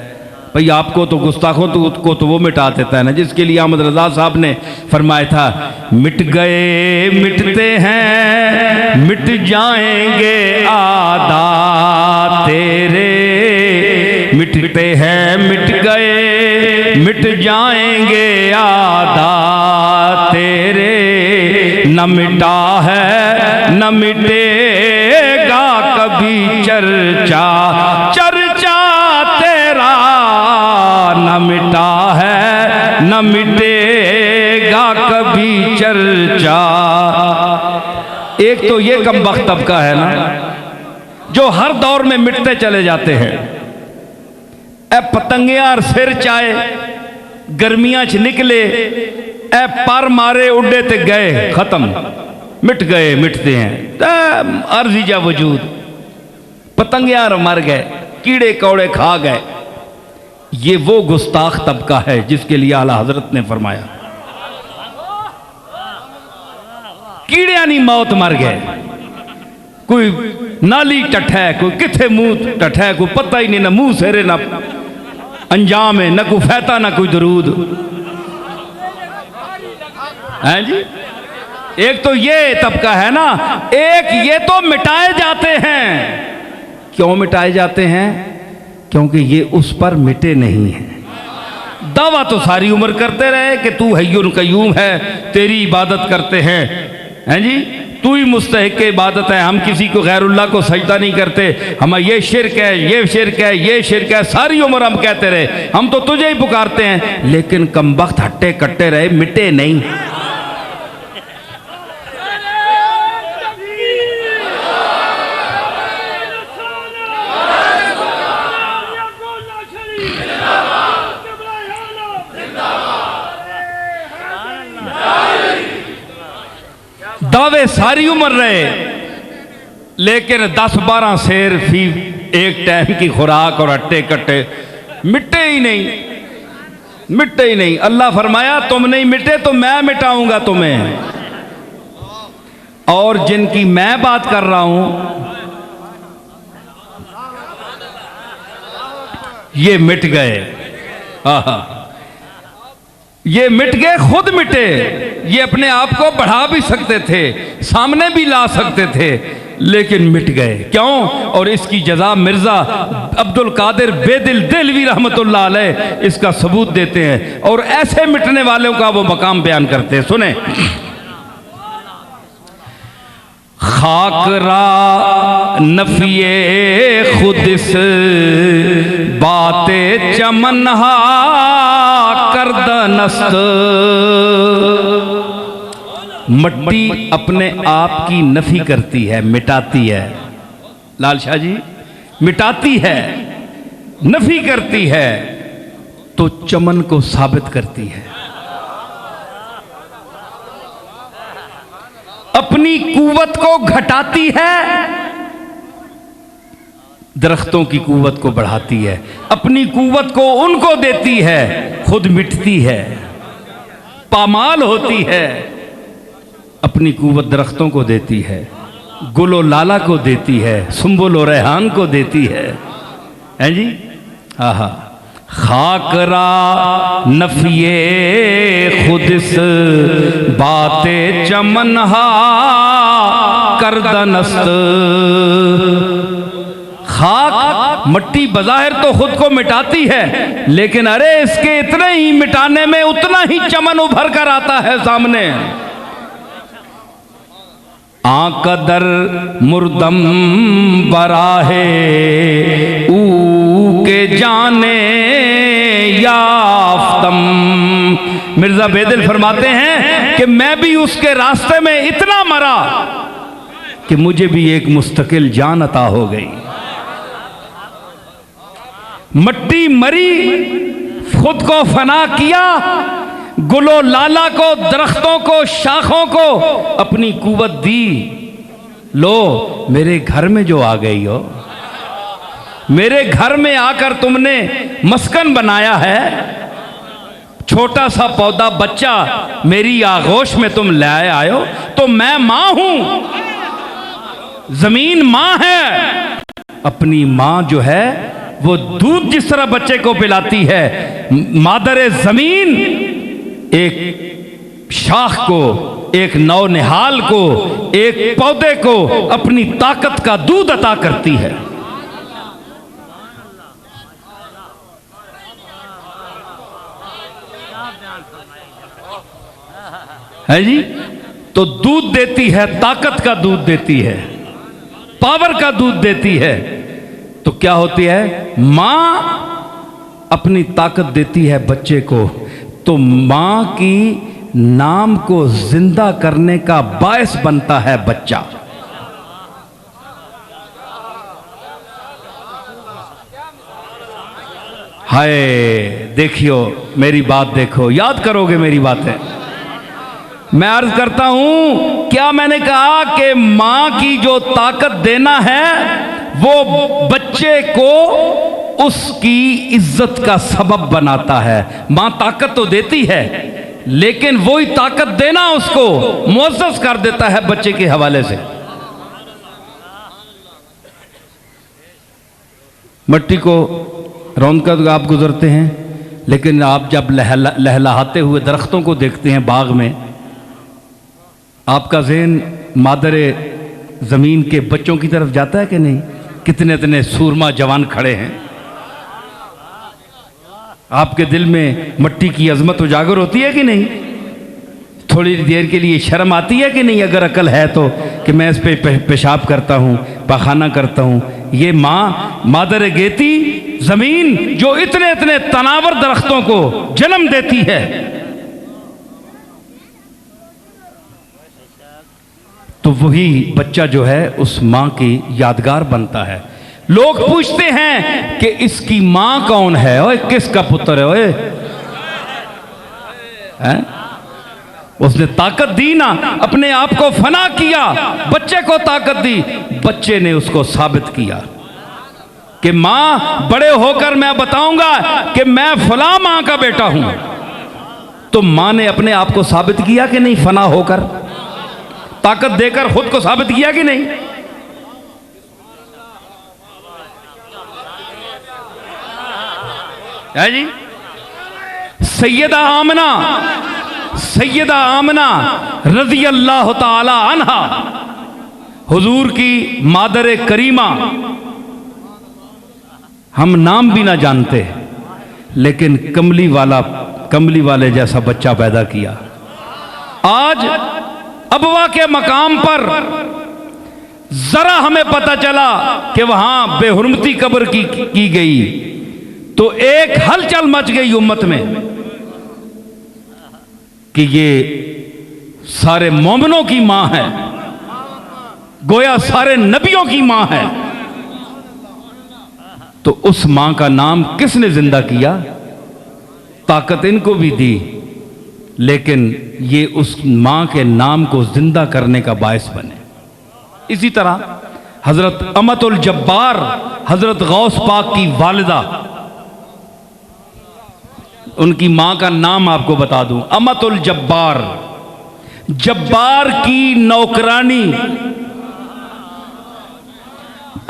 भाई? आपको तो गुस्ताखों को तो वो मिटा देता है ना, जिसके लिए अहमद रजा साहब ने फरमाया था, मिट गए मिटते हैं मिट जाएंगे आदा तेरे, मिटते हैं मिट गए मिट जाएंगे आदा तेरे, न मिटा है न मिटेगा कभी चर्चा, चर्चा तेरा न मिटा है न मिटेगा कभी चर्चा। एक तो ये कमबख्त तबका है ना जो हर दौर में मिटते चले जाते हैं। ए पतंगियार सिर चाहे गर्मियां च निकले, ए पर मारे उड़े ते गए, खत्म, मिट गए मिटते हैं। अर्जी जा वजूद, पतंगियार मर गए, कीड़े कौड़े खा गए। ये वो गुस्ताख तबका है जिसके लिए आला हजरत ने फरमाया, कीड़े नहीं मौत मर गए, कोई नाली टट्ठा है, कोई किथे मुंह टट्ठा है, कोई पता ही नहीं, ना मुंह सेरे ना अंजाम है, ना कोई फैता ना कोई दरूद है जी। एक तो ये तबका है ना, एक ये तो मिटाए जाते हैं। क्यों मिटाए जाते हैं? क्योंकि ये उस पर मिटे नहीं हैं। दावा तो सारी उम्र करते रहे कि तू हय्युल कय्यूम है, तेरी इबादत करते हैं जी, तू ही मुस्तहिक इबादत है, हम किसी को गैरुल्लाह को सजदा नहीं करते, हम ये शिरक है, ये शिरक है, ये शिरक है, सारी उम्र हम कहते रहे, हम तो तुझे ही पुकारते हैं, लेकिन कमबख्त हट्टे कट्टे रहे, मिटे नहीं। दावे सारी उम्र रहे, लेकिन 10-12 शेर फी एक टाइम की खुराक और अट्टे कट्टे मिटे ही नहीं, मिटे ही नहीं। अल्लाह फरमाया तुम नहीं मिटे तो मैं मिटाऊंगा तुम्हें। और जिनकी मैं बात कर रहा हूं ये मिट गए। आहा, ये मिट गए, खुद मिटे। ये अपने आप को बढ़ा भी सकते थे, सामने भी ला सकते थे, लेकिन मिट गए। क्यों? और इसकी जजा मिर्जा अब्दुल कादिर बेदिल देहलवी रहमतुल्लाह अलैह इसका सबूत देते हैं और ऐसे मिटने वालों का वो मकाम बयान करते हैं। सुने, खाकरा नफिए खुदिस बाते चमनहा करदनस्त। मट्टी अपने आप की नफी करती है, मिटाती है। लाल शाह जी, मिटाती है, नफी करती है तो चमन को साबित करती है। अपनी कुव्वत को घटाती है, दरख्तों की कुव्वत को बढ़ाती है। अपनी कुव्वत को उनको देती है, खुद मिटती है, पामाल होती है। अपनी कुव्वत दरख्तों को देती है, गुलो लाला को देती है, सुंबुल और रेहान को देती है जी। आहा, खाकरा नफिए खुदिस बाते चमनहा करदनस्त। खाक, मट्टी बज़ाहिर तो खुद को मिटाती है, लेकिन अरे इसके इतने ही मिटाने में उतना ही चमन उभर कर आता है सामने। आकदर मुर्दम बराहे ऊ के जाने याफ्तम। मिर्जा बेदिल फरमाते हैं कि मैं भी उसके रास्ते में इतना मरा कि मुझे भी एक मुस्तकिल जान अता हो गई। मट्टी मरी, खुद को फना किया, गुलो लाला को, दरख्तों को, शाखों को अपनी कुव्वत दी। लो, मेरे घर में जो आ गई हो, मेरे घर में आकर तुमने मस्कन बनाया है। छोटा सा पौधा बच्चा मेरी आगोश में तुम लाए आयो, तो मैं मां हूं, जमीन मां है। अपनी मां जो है वो दूध जिस तरह बच्चे को पिलाती है, मादर जमीन एक शाख को, एक नौनिहाल को, एक पौधे को अपनी ताकत का दूध अता करती है। जी, तो दूध देती है, ताकत का दूध देती है, पावर का दूध देती है। तो क्या होती है? मां अपनी ताकत देती है बच्चे को, तो मां की नाम को जिंदा करने का बायस बनता है बच्चा। हाय, देखियो मेरी बात, देखो, याद करोगे मेरी बातें। मैं अर्ज करता हूं, क्या मैंने कहा कि मां की जो ताकत देना है वो बच्चे को उसकी इज्जत का सबब बनाता है। मां ताकत तो देती है, लेकिन वही ताकत देना उसको मुअज़्ज़ज़ कर देता है बच्चे के हवाले से। मट्टी को रौंदकर आप गुजरते हैं, लेकिन आप जब लहलहाते हुए दरख्तों को देखते हैं बाग में, आपका ज़हन मादरे ज़मीन के बच्चों की तरफ जाता है कि नहीं? कितने इतने सूरमा जवान खड़े हैं। आपके दिल में मट्टी की अजमत उजागर होती है कि नहीं? थोड़ी देर के लिए शर्म आती है कि नहीं, अगर अकल है तो, कि मैं इस पे पेशाब करता हूँ, पाखाना करता हूँ। ये माँ मादर गेती ज़मीन जो इतने इतने तनावर दरख्तों को जन्म देती है, तो वही बच्चा जो है उस मां की यादगार बनता है। लोग पूछते हैं कि इसकी मां कौन है, ओए किसका पुत्र है, ओए हैं? उसने ताकत दी ना, अपने आप को फना किया, बच्चे को ताकत दी, बच्चे ने उसको साबित किया कि मां बड़े होकर मैं बताऊंगा कि मैं फला मां का बेटा हूं। तो मां ने अपने आप को साबित किया कि नहीं, फना होकर ताकत देकर खुद को साबित किया कि नहीं? है जी। सैयदा आमना रज़ी अल्लाह ताला अन्हा, हुजूर की मादर करीमा, हम नाम भी ना जानते, लेकिन कमली वाले जैसा बच्चा पैदा किया। आज अबवा के मकाम पर जरा हमें पता चला कि वहां बेहुरमती कब्र की गई तो एक हलचल मच गई उम्मत में कि ये सारे मोमिनों की मां है, गोया सारे नबियों की मां है। तो उस मां का नाम किसने जिंदा किया? ताकत इनको भी दी, लेकिन ये उस मां के नाम को जिंदा करने का बायस बने। इसी तरह हजरत अमतुल जब्बार, हजरत गौस पाक की वालिदा, उनकी मां का नाम आपको बता दूं, अमतुल जब्बार, जब्बार की नौकरानी।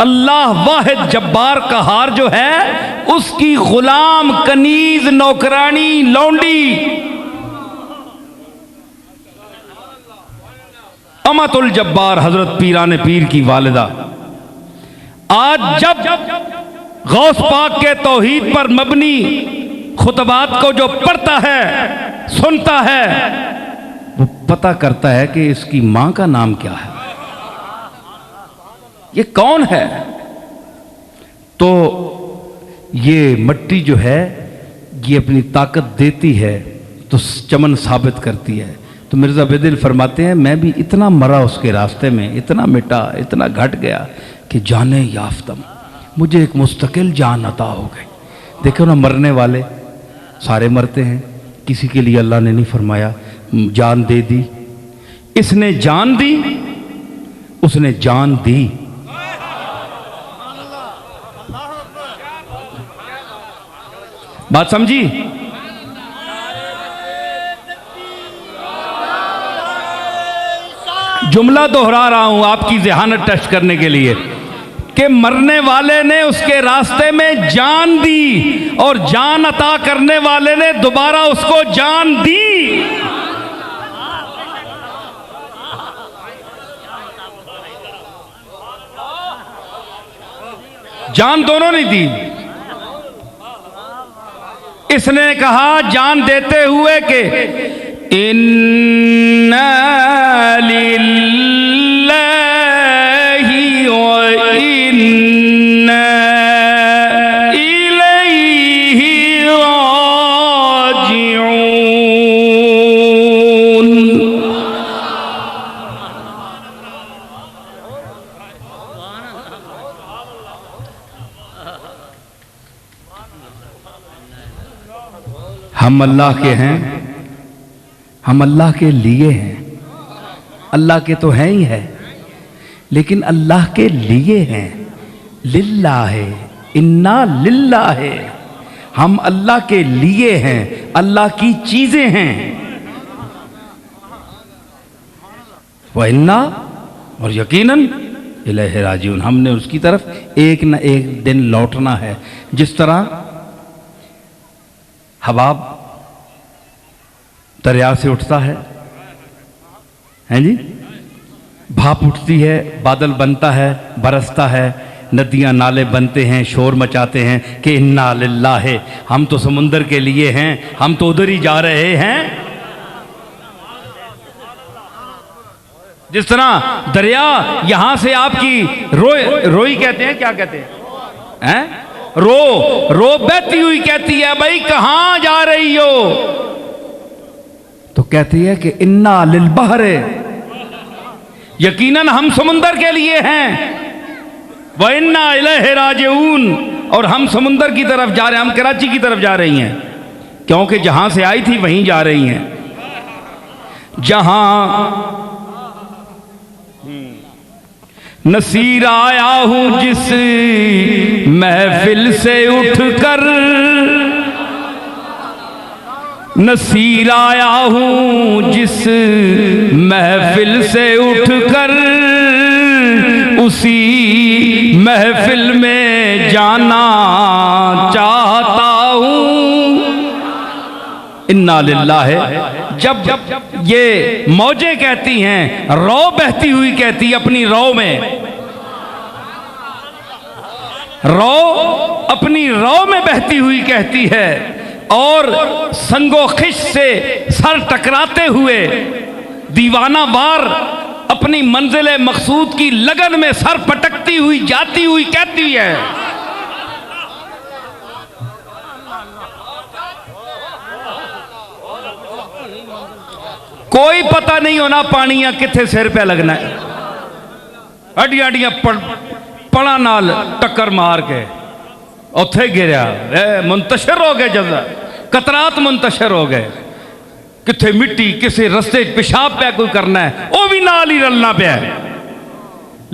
अल्लाह वाहिद जब्बार कहार जो है, उसकी गुलाम कनीज नौकरानी लौंडी अमतुल जब्बार, हजरत पीराने पीर की वालिदा। आज जब गौस पाक के तौहीद पर मबनी खुतबात को जो पढ़ता है, सुनता है, वो पता करता है कि इसकी मां का नाम क्या है, ये कौन है। तो ये मट्टी जो है ये अपनी ताकत देती है तो चमन साबित करती है। तो मिर्ज़ा बेदिल फरमाते हैं, मैं भी इतना मरा उसके रास्ते में, इतना मिटा, इतना घट गया कि जाने याफ्तम, मुझे एक मुस्तकिल जान अता हो गई। देखो ना, मरने वाले सारे मरते हैं, किसी के लिए अल्लाह ने नहीं फरमाया जान दे दी। इसने जान दी, उसने जान दी। बात समझी? जुमला दोहरा रहा हूं आपकी ज़हानत टेस्ट करने के लिए कि मरने वाले ने उसके रास्ते में जान दी और जान अता करने वाले ने दोबारा उसको जान दी। जान दोनों ने दी। इसने कहा जान देते हुए कि इन्ना लिल्लाहि व इन्ना इलैहि राजिऊन। हम अल्लाह के हैं, हम अल्लाह के लिए हैं। अल्लाह के तो हैं ही है, लेकिन अल्लाह के लिए हैं। लिल्लाह है, इन्ना लिल्लाह है, हम अल्लाह के लिए हैं, अल्लाह की चीजें हैं। व इन्ना, और यकीनन इलैहि राजिऊन, हमने उसकी तरफ एक न एक दिन लौटना है। जिस तरह हबाब दरिया से उठता है जी, भाप उठती है, बादल बनता है, बरसता है, नदियां नाले बनते हैं, शोर मचाते हैं कि इन्ना लिल्लाह है, हम तो समुंदर के लिए हैं, हम तो उधर ही जा रहे हैं। जिस तरह दरिया यहां से आपकी रोई कहते हैं, क्या कहते हैं, रो बहती हुई कहती है, भाई कहां जा रही हो? तो कहती है कि इन्ना लिल बहरे, यकीनन हम समुंदर के लिए हैं। व इन्ना इलैहि राजिऊन, और हम समुंदर की तरफ जा रहे हैं, हम कराची की तरफ जा रही हैं, क्योंकि जहां से आई थी वहीं जा रही हैं। जहां नसीर आया हूं जिस महफिल से उठकर, नसीर आया हूँ जिस महफिल से उठकर उसी महफिल में जाना चाहता हूँ। इन्ना लिल्लाह। जब ये मौजें कहती हैं, रौ बहती हुई कहती है अपनी रौ में, रौ अपनी रौ में बहती हुई कहती है, और संगोखिश से सर टकराते हुए दीवाना वार अपनी मंजिल मकसूद की लगन में सर पटकती हुई जाती हुई कहती है, कोई पता नहीं होना पानिया किथे सिर पे लगना है। हड्डियां हड्डियां पड़ा नाल टक्कर मार के उत्थे गिरया, मुंतशिर हो गए, जब कतरात मुंतशिर हो गए। किथे मिट्टी किसी रस्ते पेशाब पे कोई करना है, वो भी नाल ही रलना पे है।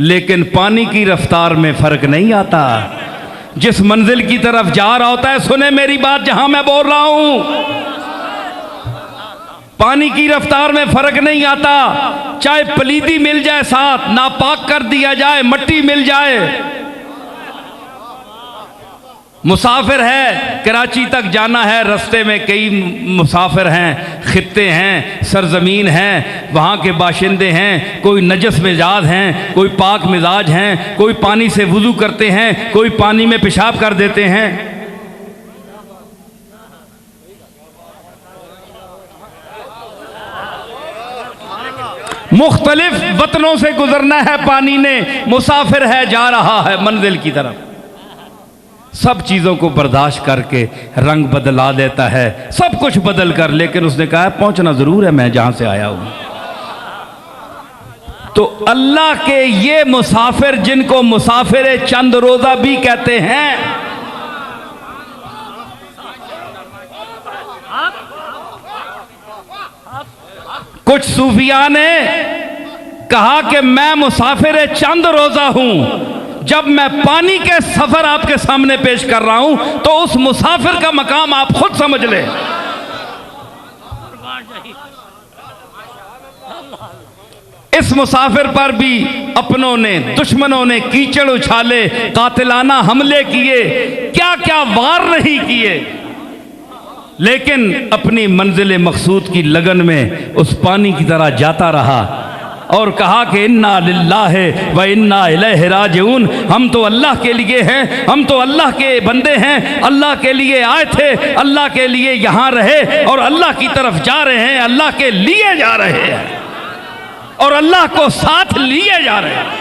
लेकिन पानी की रफ्तार में फर्क नहीं आता। जिस मंजिल की तरफ जा रहा होता है, सुने मेरी बात जहां मैं बोल रहा हूं, पानी की रफ्तार में फर्क नहीं आता। चाहे पलीदी मिल जाए, साथ नापाक कर दिया जाए, मट्टी मिल जाए। मुसाफिर है, कराची तक जाना है, रास्ते में कई मुसाफिर हैं, खित्ते हैं, सरजमीन हैं, वहाँ के बाशिंदे हैं। कोई नजस मिजाज हैं, कोई पाक मिजाज हैं, कोई पानी से वुज़ू करते हैं, कोई पानी में पेशाब कर देते हैं। मुख्तलिफ वतनों से गुजरना है पानी ने, मुसाफिर है, जा रहा है मंजिल की तरफ। सब चीज़ों को बर्दाश्त करके रंग बदला देता है, सब कुछ बदल कर, लेकिन उसने कहा पहुंचना ज़रूर है मैं जहां से आया हूं। तो अल्लाह के ये मुसाफिर, जिनको मुसाफिर चंद रोज़ा भी कहते हैं, कुछ सूफिया ने कहा कि मैं मुसाफिर चंद रोज़ा हूं। जब मैं पानी के सफर आपके सामने पेश कर रहा हूं, तो उस मुसाफिर का मकाम आप खुद समझ लें। इस मुसाफिर पर भी अपनों ने, दुश्मनों ने कीचड़ उछाले, कातिलाना हमले किए, क्या क्या वार नहीं किए, लेकिन अपनी मंजिल मकसूद की लगन में उस पानी की तरह जाता रहा और कहा कि इन्ना लिल्लाहि व इन्ना इलैहि राजिऊन। हम तो अल्लाह के लिए हैं, हम तो अल्लाह के बंदे हैं, अल्लाह के लिए आए थे, अल्लाह के लिए यहाँ रहे और अल्लाह की तरफ जा रहे हैं, अल्लाह के लिए जा रहे हैं और अल्लाह को साथ लिए जा रहे हैं।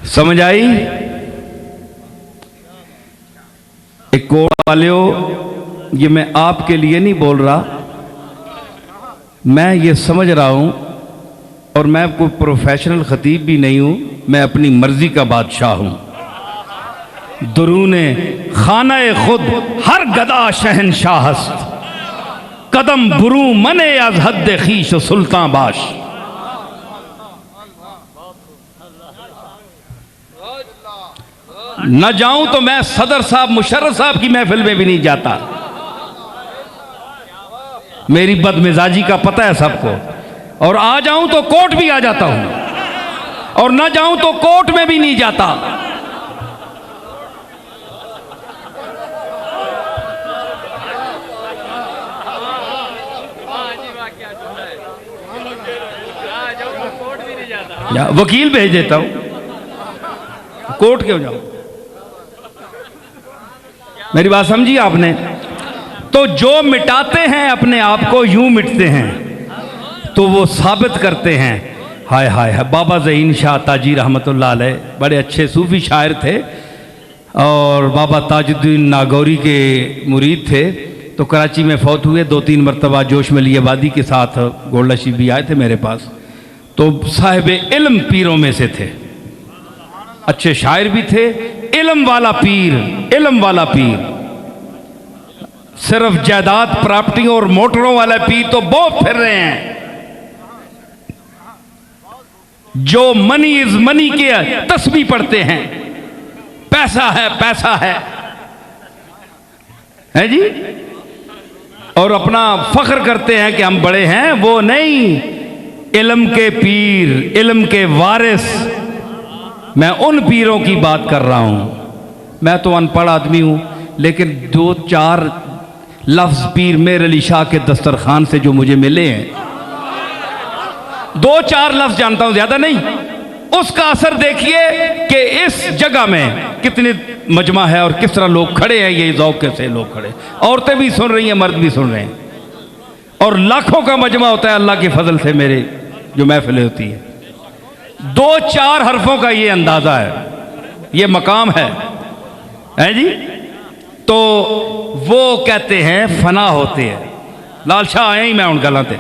समझ आई? एक कोट वालियो, ये मैं आपके लिए नहीं बोल रहा, मैं ये समझ रहा हूं, और मैं कोई प्रोफेशनल खतीब भी नहीं हूं, मैं अपनी मर्जी का बादशाह हूं। दरूने खाना खुद हर गदा शहनशाहस्त, कदम बुरू मने अज हद खीश सुल्तान बाश। न जाऊं तो मैं सदर साहब मुशर्रफ साहब की महफिल में भी नहीं जाता, मेरी बदमिजाजी का पता है सबको, और आ जाऊं तो कोर्ट भी आ जाता हूं, और न जाऊं तो कोर्ट में भी नहीं जाता। वकील भेज देता हूं, कोर्ट क्यों जाऊं? मेरी बात समझी आपने? तो जो मिटाते हैं अपने आप को, यूं मिटते हैं, तो वो साबित करते हैं। हाय हाय हाय, बाबा ज़हीन शाह ताजी रहमतुल्लाह अलैह बड़े अच्छे सूफी शायर थे, और बाबा ताजुद्दीन नागौरी के मुरीद थे। तो कराची में फौत हुए, 2-3 मरतबा जोश मली आबादी के साथ गोल्डा शरीफ भी आए थे मेरे पास। तो साहिब इल्म पीरों में से थे, अच्छे शायर भी थे, इल्म वाला पीर, इल्म वाला पीर। सिर्फ जायदाद प्रॉपर्टियों और मोटरों वाले पीर तो बहुत फिर रहे हैं। जो मनी इज मनी के तस्बीह पढ़ते हैं, पैसा है जी, और अपना फख्र करते हैं कि हम बड़े हैं। वो नहीं, इल्म के पीर, इल्म के वारिस। मैं उन पीरों की बात कर रहा हूं। मैं तो अनपढ़ आदमी हूं, लेकिन 2-4 लफ्ज पीर मेर अली शाह के दस्तरखान से जो मुझे मिले हैं, 2-4 लफ्ज जानता हूं, ज्यादा नहीं। उसका असर देखिए कि इस जगह में कितने मजमा है और किस तरह लोग खड़े हैं। ये ज़ौक़ से लोग खड़े, औरतें भी सुन रही हैं, मर्द भी सुन रहे हैं, और लाखों का मजमा होता है अल्लाह के फजल से। मेरे जो महफिलें होती है, 2-4 हरफों का ये अंदाजा है, ये मकाम है जी। तो वो कहते हैं फना होते हैं। लाल शाह आए ही मैं उन गलत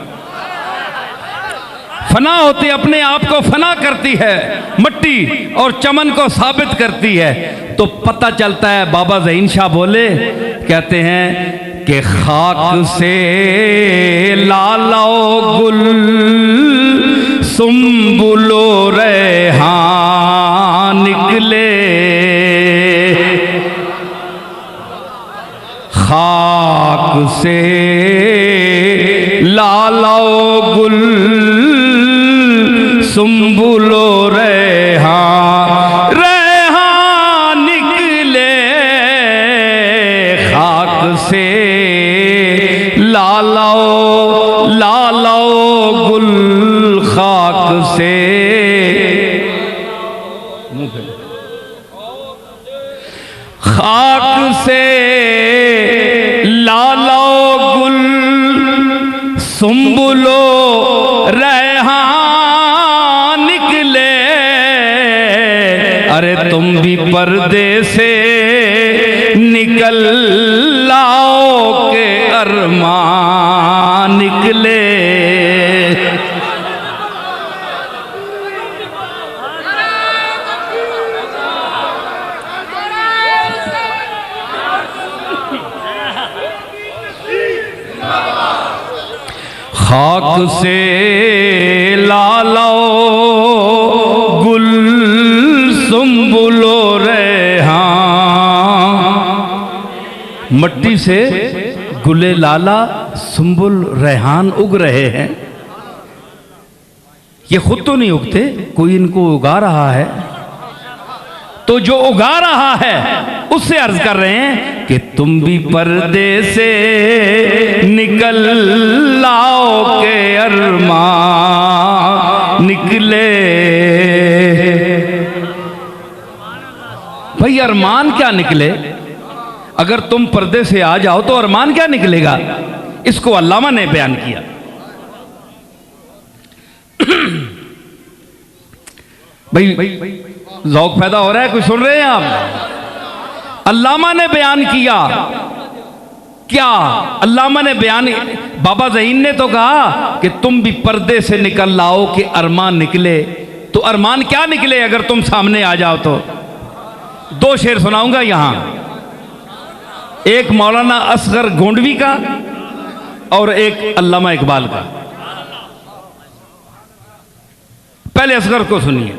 फना होते, अपने आप को फना करती है मिट्टी और चमन को साबित करती है। तो पता चलता है, बाबा ज़हीन शाह बोले, कहते हैं कि खाक से लालो गुल सुम्बुलो रेहान निकले, खाक से लालो गुल सुम्बुलो रेहान निकले, खाक से लालो गुल, खाक से लालो गुल सुम्बुलो रेहान निकले। अरे तुम भी पर्दे से निकल लाओ के अरमान निकले। खाक से लालो गुल सुम्बुलो रेहान, मट्टी से गुले लाला सुम्बुल रेहान उग रहे हैं। ये खुद तो नहीं उगते, कोई इनको उगा रहा है। तो जो उगा रहा है उससे अर्ज कर रहे हैं कि तुम भी पर्दे से निकल लाओ के अरमान निकले। भाई अरमान क्या निकले? अगर तुम पर्दे से आ जाओ तो अरमान क्या निकलेगा? इसको अल्लामा ने बयान किया। भाई ज़ौक़ पैदा हो रहा है, कुछ सुन रहे हैं आप? अल्लामा ने बयान किया। क्या अल्लामा ने बयान? बाबा ज़हीन ने तो कहा कि तुम भी पर्दे से निकल लाओ कि अरमान निकले। तो अरमान क्या निकले अगर तुम सामने आ जाओ तो? 2 शेर सुनाऊंगा यहां, एक मौलाना असगर गोंडवी का और एक अल्लामा इकबाल का। पहले असगर को सुनिए,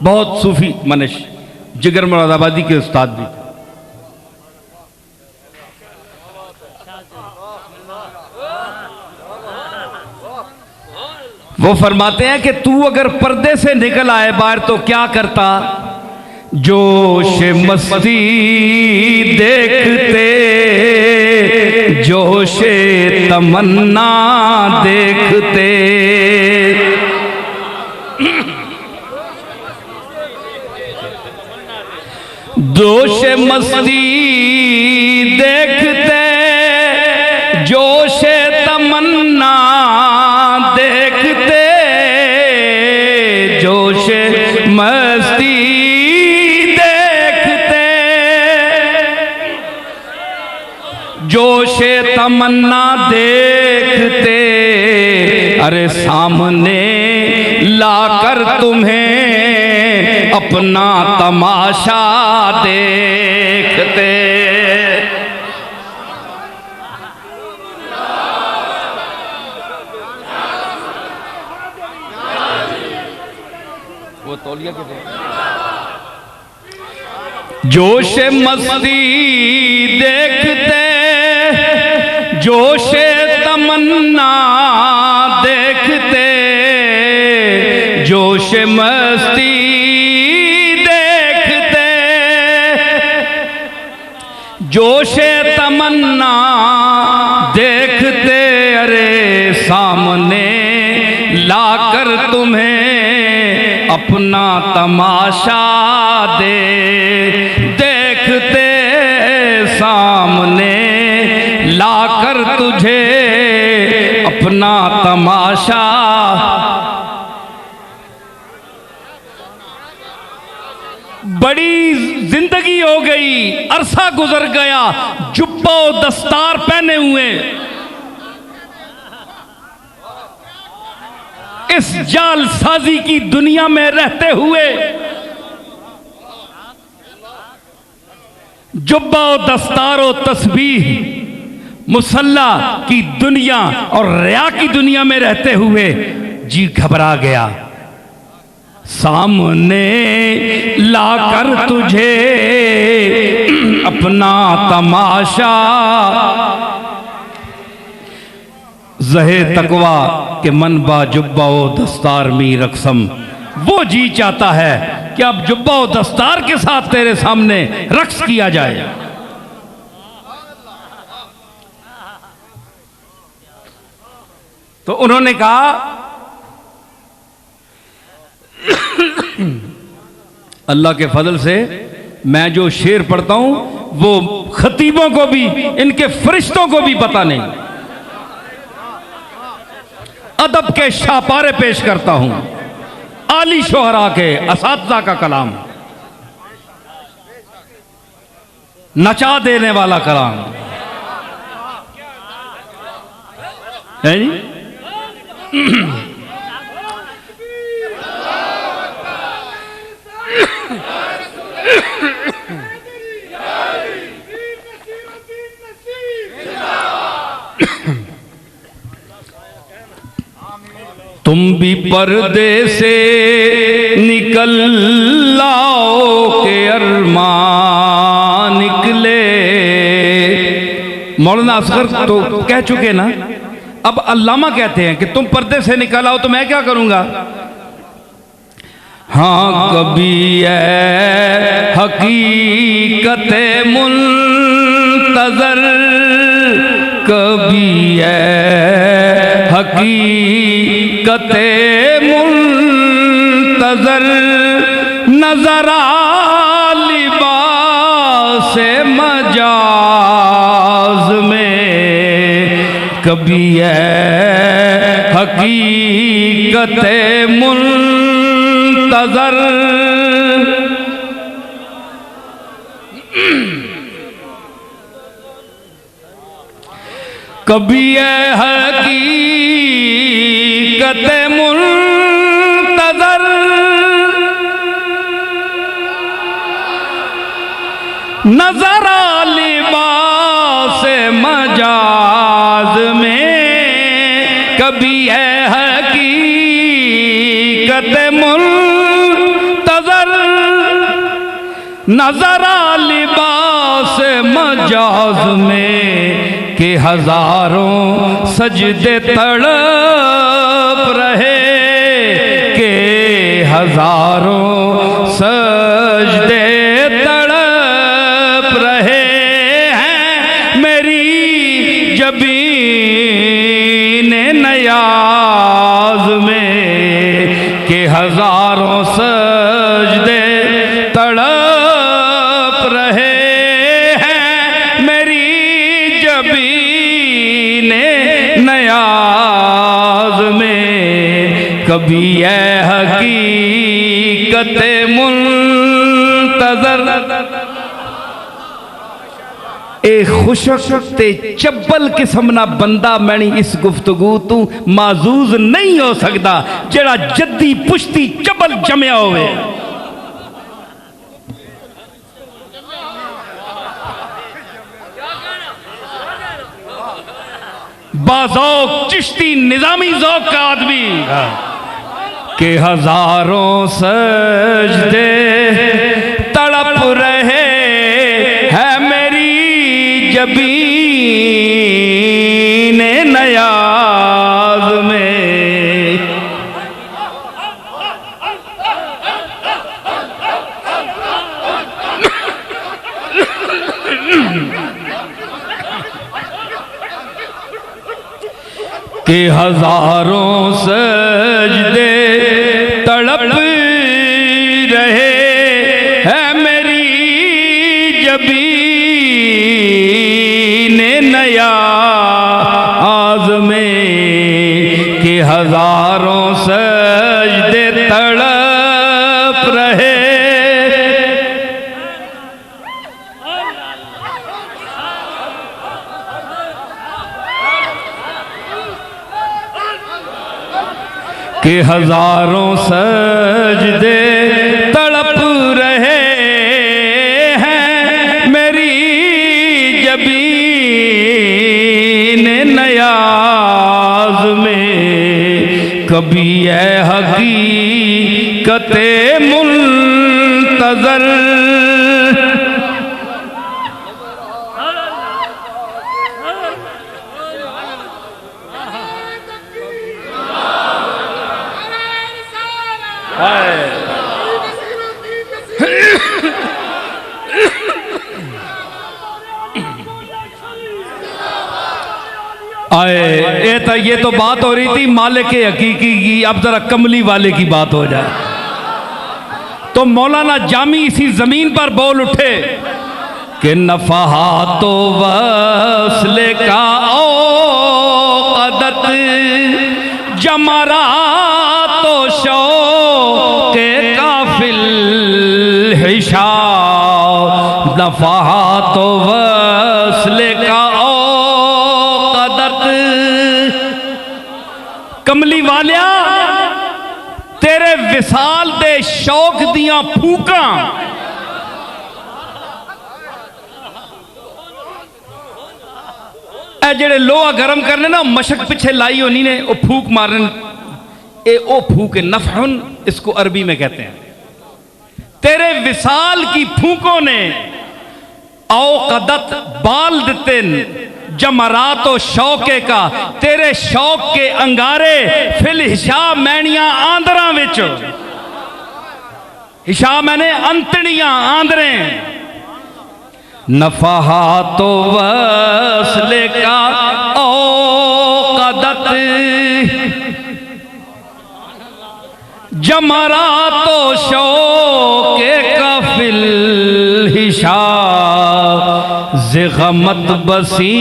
बहुत सूफी मनिश, जिगर मुरादाबादी के उस्ताद भी। वो फरमाते हैं कि तू अगर पर्दे से निकल आए बाहर तो क्या करता? जोश मस्ती देखते, जोश तमन्ना देखते, जोश मस्ती देखते, जोश तमन्ना देखते, जोश मस्ती देखते, जोश तमन्ना देखते। अरे सामने लाकर तुम्हें अपना तमाशा देखते। तौलिया के जोश मस्ती देखते, जोश तमन्ना देखते, जोश मस्ती देखते, जोश तमन्ना देखते, अरे सामने लाकर तुम्हें अपना तमाशा दे, देखते सामने लाकर तुझे अपना तमाशा। बड़ी जिंदगी हो गई, अरसा गुजर गया, जुब्बा और दस्तार पहने हुए इस जालसाजी की दुनिया में रहते हुए, जुब्बा और दस्तार और तस्बीह मुसल्ला की दुनिया और रिया की दुनिया में रहते हुए जी घबरा गया। सामने लाकर तुझे अपना तमाशा, ज़हे तकवा के मनबा जुब्बा व दस्तार मी रकसम। वो जी चाहता है कि अब जुब्बा व दस्तार के साथ तेरे सामने रक्स किया जाए। तो उन्होंने कहा अल्लाह के फजल से मैं जो शेर पढ़ता हूं वो खतीबों को भी, इनके फरिश्तों को भी पता नहीं। अदब के शापारे पेश करता हूं, आली शोहरा के असातिज़ा का कलाम, नचा देने वाला कलाम है जी। तुम भी पर्दे से निकल लाओ के अरमान निकले। मौलाना असगर तो कह चुके ना, अब अल्लामा कहते हैं कि तुम पर्दे से निकल आओ तो मैं क्या करूंगा। हाँ कभी है हकीकत मुंतज़र, कभी है हकीकत मुंतज़र, नज़रा लिबास मजाज में, कभी है हकीकत मुंतज़र। कभी है हकीकत मुंतज़र, नज़रा लिबास मजाज में, कभी है हकीकत मुंतज़र, नज़रा लिबास मजाज में, के हजारों सजदे तड़प रहे, के हजारों सजदे तड़प रहे हैं मेरी जबीन नयाज में, के हजारों सजदे तड़प रहे नयाज में, कभी है हकीकत मुंतज़र। ए खुशकते चब्बल किस्म ना बंदा मैनी इस गुफ्तगू तू माजूज नहीं हो सकता जेड़ा जद्दी पुश्ती चब्बल जमया होवे। बाज़ौक चिश्ती निजामी ज़ौक का आदमी के हजारों सजदे तड़प रहे है मेरी जबीन नयाज में। के हजारों सजदे तड़प रहे है मेरी जबीन नयाज में। के हजारों सजदे तड़प रहे के हजारों सजदे तड़प रहे हैं मेरी जबीन नयाज में। कभी है हकीकते मुंतज़र आए ये तो बात हो रही थी मालिक हकीकी की, अब जरा कमली वाले की बात हो जाए। तो मौलाना जामी इसी जमीन पर बोल उठे कि नफहा तो वस्ले का औक़दत जमरा तो शौक़े काफिल हिशा। नफहा तो वस्ले का कमली वालिया तेरे विसाल दे शौक दियां फूकां ए जेड़े लोहा गरम करने ना मशक पिछे लाई होनी ने वो फूक मारन ए ओ फूक नफहुन इसको अरबी में कहते हैं। तेरे विसाल की फूकों ने औक़दत बाल देते जमरातो शौके का तेरे शौक के अंगारे फिल हिशा मैनिया आंदरा विच। हिशा मैंने अंतड़ियां आंदरे। नफहा तो वस्ले का औक़दत जमरातो शौके का फिल हिशा। ज़िग़मत बसी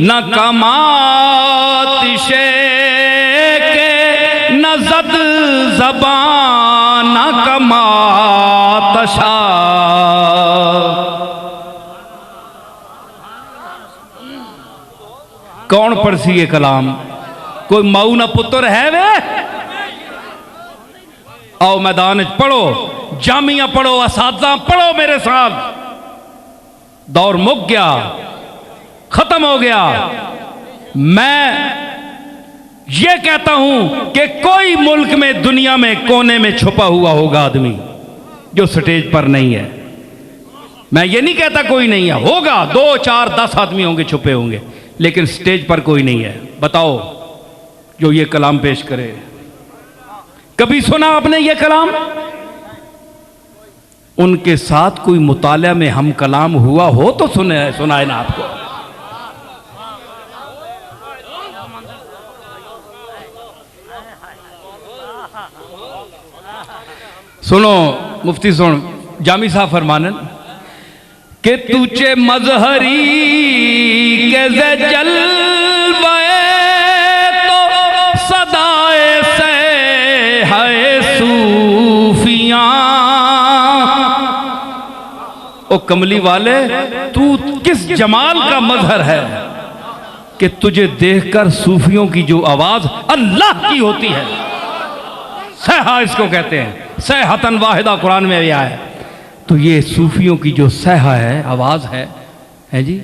न कमातिशे के न ज़द ज़बान न कमातशा। कौन पढ़सी ये कलाम? कोई माऊ ना पुत्र है वे? आओ मैदान पढ़ो, जामिया पढ़ो, असातिज़ा पढ़ो मेरे साथ। दौर मुक गया, खत्म हो गया। मैं ये कहता हूं कि कोई मुल्क में दुनिया में कोने में छुपा हुआ होगा आदमी जो स्टेज पर नहीं है। मैं ये नहीं कहता कोई नहीं है, होगा 2 4 10 आदमी होंगे छुपे होंगे, लेकिन स्टेज पर कोई नहीं है। बताओ जो ये कलाम पेश करे। कभी सुना आपने ये कलाम? उनके साथ कोई मुताला में हम कलाम हुआ हो तो सुनाए ना आपको। सुनो मुफ्ती सुन, जामी साहब फरमानन कि तुझे मजहरी के जलवे तो सदाए से है सूफियां। ओ कमली वाले तू किस जमाल का मजहर है कि तुझे देखकर सूफियों की जो आवाज अल्लाह की होती है, सहहा इसको कहते हैं, सहहतन वाहिदा कुरान में आया है। तो ये सूफियों की जो सहहा है, आवाज है जी।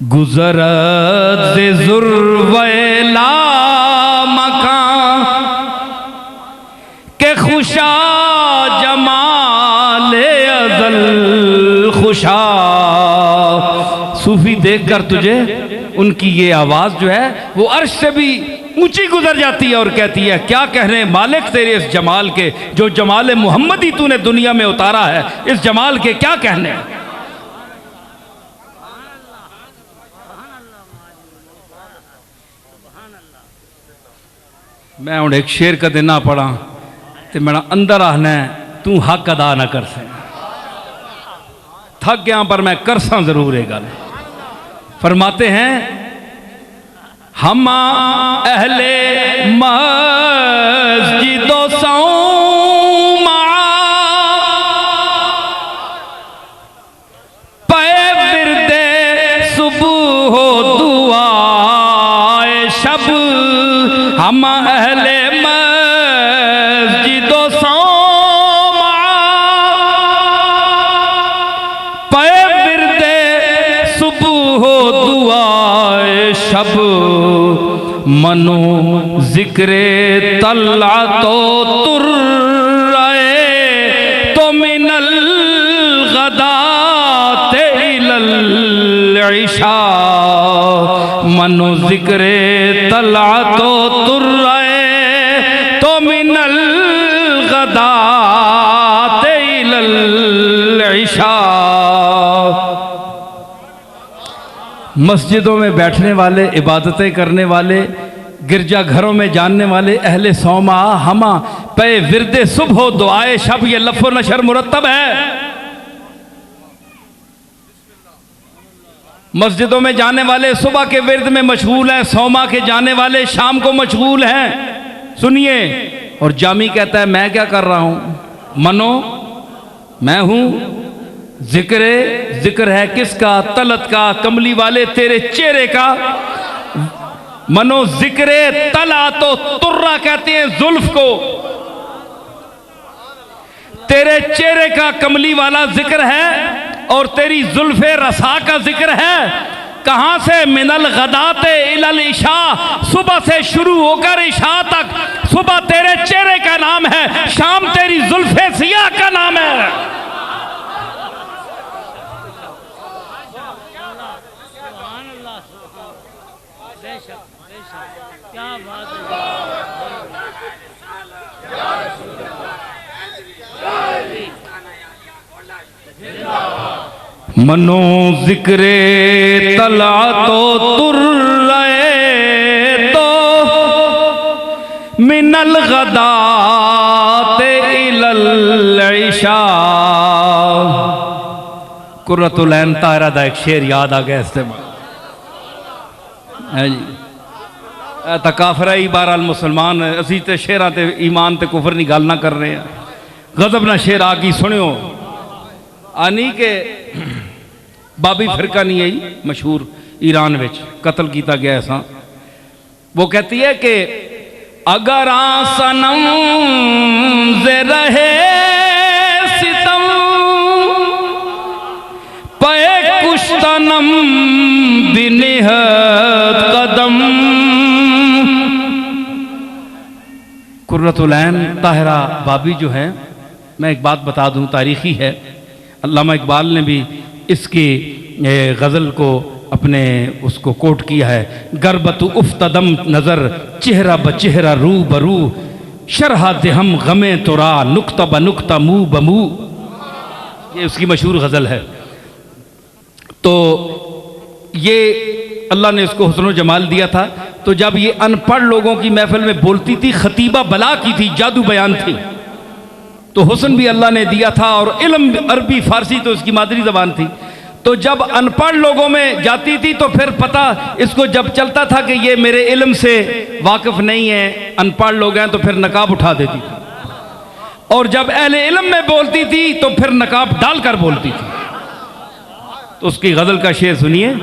गुजरत से जुर्वेला मकान सूफी देखकर तुझे उनकी ये आवाज़ जो है वो अर्श से भी ऊंची गुजर जाती है और कहती है क्या कहने मालिक तेरे इस जमाल के, जो जमाल मोहम्मदी तूने दुनिया में उतारा है, इस जमाल के क्या कहने। मैं हूँ एक शेर का देना पड़ा तो मेरा अंदर आना तू हक अदा ना कर से, थक गया पर मैं करसा जरूर है गल। फरमाते हैं हम अहले मस्जिदो सौमा पे बिरदे सुबह हो दुआए शब, हम अहले मस्जिदो सौमा पे बिरदे सुबह हो दुआए शब, मनो जिक्रे तल्ला तो तुर्राए तो मिनल गदाते इलल इशा, मनो जिक्रे तल्ला तो तुर्राए तो मिनल गदाते इलल इशा। मस्जिदों में बैठने वाले, इबादतें करने वाले, गिरजा घरों में जानने वाले अहले सौमा हमा पे विरदे सुबह दुआए शब, ये लफ्ज़ नशर मुरत्तब है। मस्जिदों में जाने वाले सुबह के विरद में मशगूल हैं, सौमा के जाने वाले शाम को मशगूल हैं। सुनिए, और जामी कहता है मैं क्या कर रहा हूं, मनो मैं हूं, जिक्र है किसका, तलत का, कमली वाले तेरे चेहरे का। मनो जिक्रे तला तो तुर्रा कहते हैं जुल्फ को, तेरे चेहरे का कमली वाला जिक्र है और तेरी जुल्फे रसा का जिक्र है। कहां से, मिनल गदाते इलल इशा, सुबह से शुरू होकर इशा तक सुबह तेरे चेहरे का नाम है, शाम तेरी जुल्फे सिया का नाम है। क्या बात है। मनो जिक्रे तला तो तुर्रे तो मिनल गदाते इलल इशा। कुर्रतुल ऐन ताहिरा दा एक शेर याद आ गया इस्तेमाल है जी। तकाफरा ही बहरहाल मुसलमान असी तो शेरां ते ईमान ते कुफर नहीं गल ना कर रहे हैं। गजब ना शेर आ गई सुनियो, आनी के बाबी फिरका नहीं आई मशहूर ईरान विच कत्ल किया गया ऐसा। वो कहती है कि अगर सनम जे रहे सितम पे कुश्तनम बिनिहत कदम। कुर्रतुल ऐन ताहिरा बाबी जो है, मैं एक बात बता दूं, तारीखी है। अल्लामा इकबाल ने भी इसकी गज़ल को अपने उसको कोट किया है। गर्बतु उफ्तदम नज़र चेहरा ब चेहरा रू बरू, शरहा हम गमे तुरा नुक्ता ब नुक्ता मुँह बमू, ये उसकी मशहूर गज़ल है। तो ये अल्लाह ने उसको हुस्न जमाल दिया था। तो जब ये अनपढ़ लोगों की महफिल में बोलती थी, खतीबा बला की थी, जादू बयान थी, तो हुस्न भी अल्लाह ने दिया था और इल्म अरबी फारसी तो उसकी मादरी ज़बान थी। तो जब अनपढ़ लोगों में जाती थी तो फिर पता इसको जब चलता था कि ये मेरे इल्म से वाकिफ़ नहीं है, अनपढ़ लोग हैं, तो फिर नकाब उठा देती थी। और जब अहले इल्म में बोलती थी तो फिर नकाब डालकर बोलती थी। तो उसकी गज़ल का शेर सुनिए।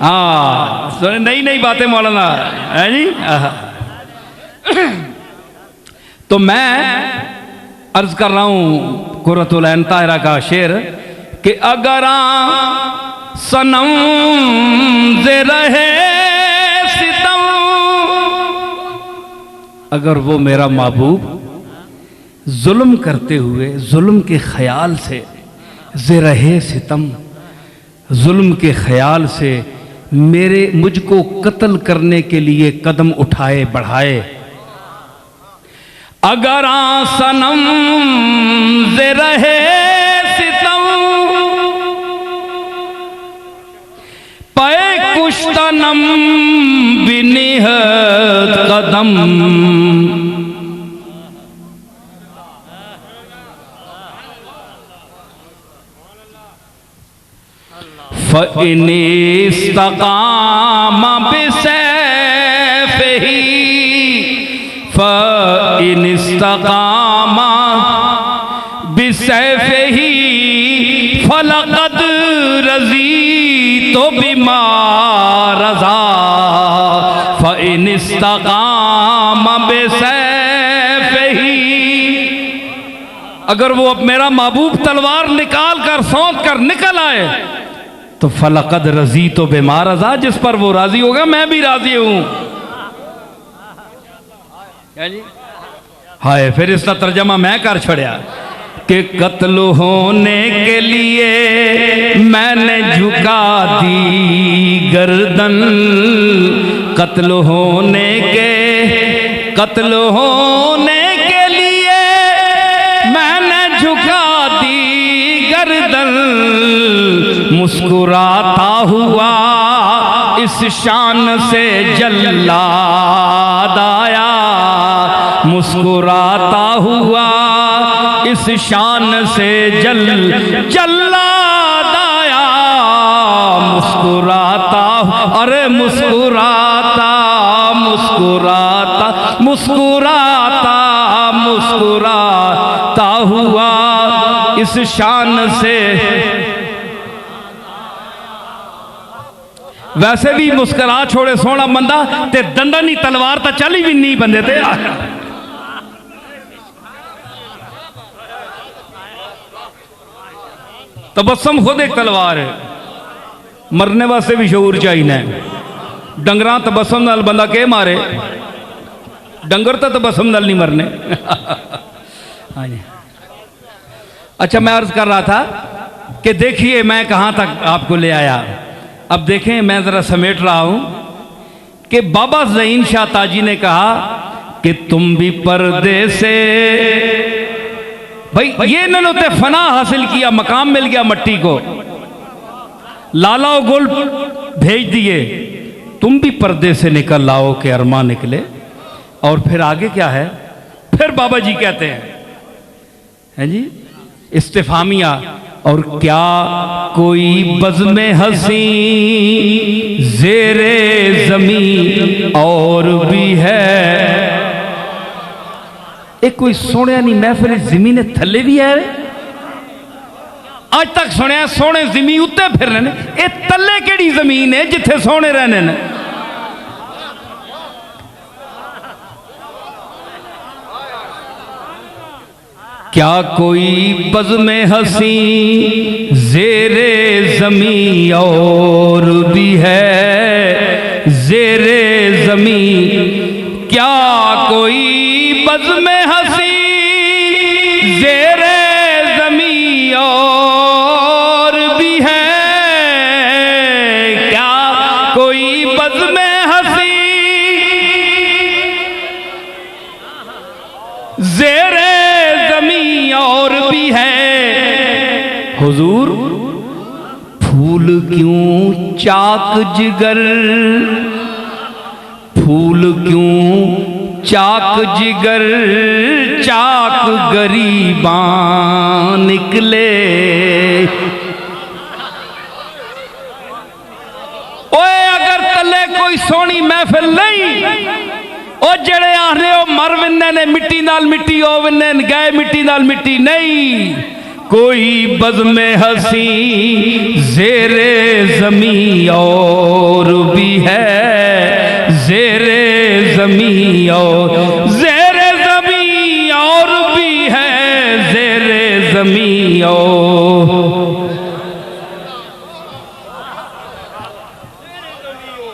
हाँ, नई नई बातें मौलाना है जी। तो मैं अर्ज कर रहा हूँ कुर्रतुल ऐन ताहिरा का शेर कि अगर सनम जे रहे सितम, अगर वो मेरा महबूब जुल्म करते हुए, जुल्म के ख्याल से, जे रहे सितम, जुल्म के ख्याल से मुझको कत्ल करने के लिए कदम उठाए बढ़ाए। अगर सनम से रहे सितम पे कुश्तनम बिनिहत कदम। फ़इन इस्तक़ाम बिसैफ़िही फ़इन इस्तक़ाम बिसैफ़िही फ़लक़द रज़ीतु बिमा रज़ा। फ़इन इस्तक़ाम बिसैफ़िही, अगर वो अब मेरा महबूब तलवार निकाल कर सौंप कर निकल आए तो फलकद रजी तो बेमार रजा, जिस पर वो राजी होगा मैं भी राजी हूं। हाय, फिर इसका तर्जमा मैं कर छोड़ा कि कत्ल होने के लिए मैंने झुका दी गर्दन। कत्ल होने के लिए मैंने झुका दी गर्दन। मुस्कुराता हुआ इस शान से जल्लाद आया। मुस्कुराता हुआ इस शान से जल्लाद आया। मुस्कुराता, अरे मुस्कुराता मुस्कुराता मुस्कुराता मुस्कुराता हुआ इस शान से। वैसे भी मुस्करा छोड़े सोना बंदा ते दंदा नहीं तलवार तो चली भी नहीं बंदे ते। तबस्सुम खुद एक तलवार है, मरने वास्ते भी शऊर चाहिए। डंगरा तबस्सुम नाल बंदा के मारे, डंगर तो तबस्सुम नाल नहीं मरने। हाँ जी। अच्छा, मैं अर्ज कर रहा था कि देखिए मैं कहाँ तक आपको ले आया। अब देखें, मैं ज़रा समेट रहा हूं कि बाबा ज़हीन शाह ताजी ने कहा कि तुम भी पर्दे से, भाई ये इन्होंने फना हासिल किया, मकाम मिल गया मट्टी को, लाला और गुल भेज दिए, तुम भी पर्दे से निकल लाओ के अरमा निकले। और फिर आगे क्या है, फिर बाबा जी कहते हैं जी इस्तिफामिया, और क्या कोई बज़्म हसी ज़ेरे ज़मीं और भी है। एक कोई सुनिया नहीं महफिल ज़मीन थले भी है। आज तक सुनिया सोने ज़मीन उत्ते फिर रहे ने, ये तले केड़ी ज़मीन है जिथे सोने रहने ने। क्या कोई बज़्म हसी ज़ेरे ज़मीं और भी है। ज़ेरे ज़मीं क्या कोई बज़्म हसी ज़ेरे ज़मीं और भी है। क्या कोई बज़्म हसी ज़ेरे और भी है। हुजूर फूल क्यों चाक जिगर, फूल क्यों चाक जिगर, चाक गरीबां निकले। ओए अगर तले कोई सोनी महफिल नहीं, ओ जड़े आने ओ मर विन्ने ने मिट्टी नाल मिट्टी ओ विन्ने गए मिट्टी नाल मिट्टी नहीं। कोई बज़्म हसी ज़ेरे ज़मीं और भी है। ज़ेरे ज़मीं और ज़ेरे ज़मीं और भी है। ज़ेरे ज़मीं और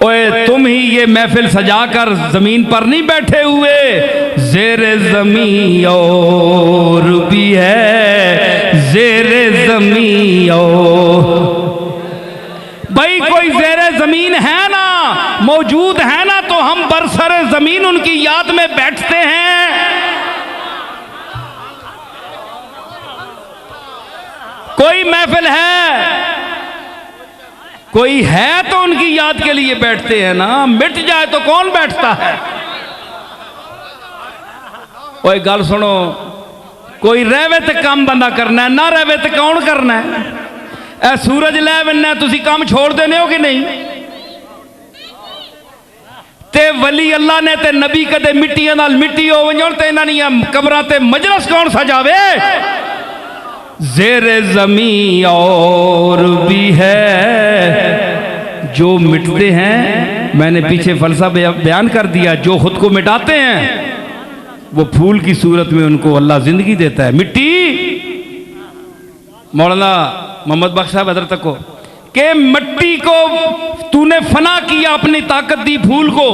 ओए तुम ही ये महफिल सजाकर जमीन पर नहीं बैठे हुए। ज़ेरे ज़मीं और भी है। ज़ेरे ज़मीं और भाई कोई ज़ेरे ज़मीन है ना, मौजूद है ना, तो हम बरसरे ज़मीन उनकी याद में बैठते हैं। कोई महफिल है, कोई है तो उनकी याद के लिए बैठते हैं ना, मिट जाए तो कौन बैठता है। कोई गल सुनो, कोई रहवे तो काम बंदा करना है, ना रहवे तो कौन करना है। ए सूरज लै बनना, तुसी काम छोड़ देने हो कि नहीं। ते वली अल्लाह ने ते नबी कदे मिट्टियां नाल मिट्टी हो वजन ते इन्हां दी कब्रां ते मजलिस कौन सजावे। ज़ेरे ज़मीं और भी है जो मिटते हैं। मैंने पीछे फलसफा बयान कर दिया, जो खुद को मिटाते हैं वो फूल की सूरत में उनको अल्लाह जिंदगी देता है। मिट्टी मौलाना मोहम्मद बख्श साहब हजरत को के मिट्टी को तूने फना किया, अपनी ताकत दी फूल को,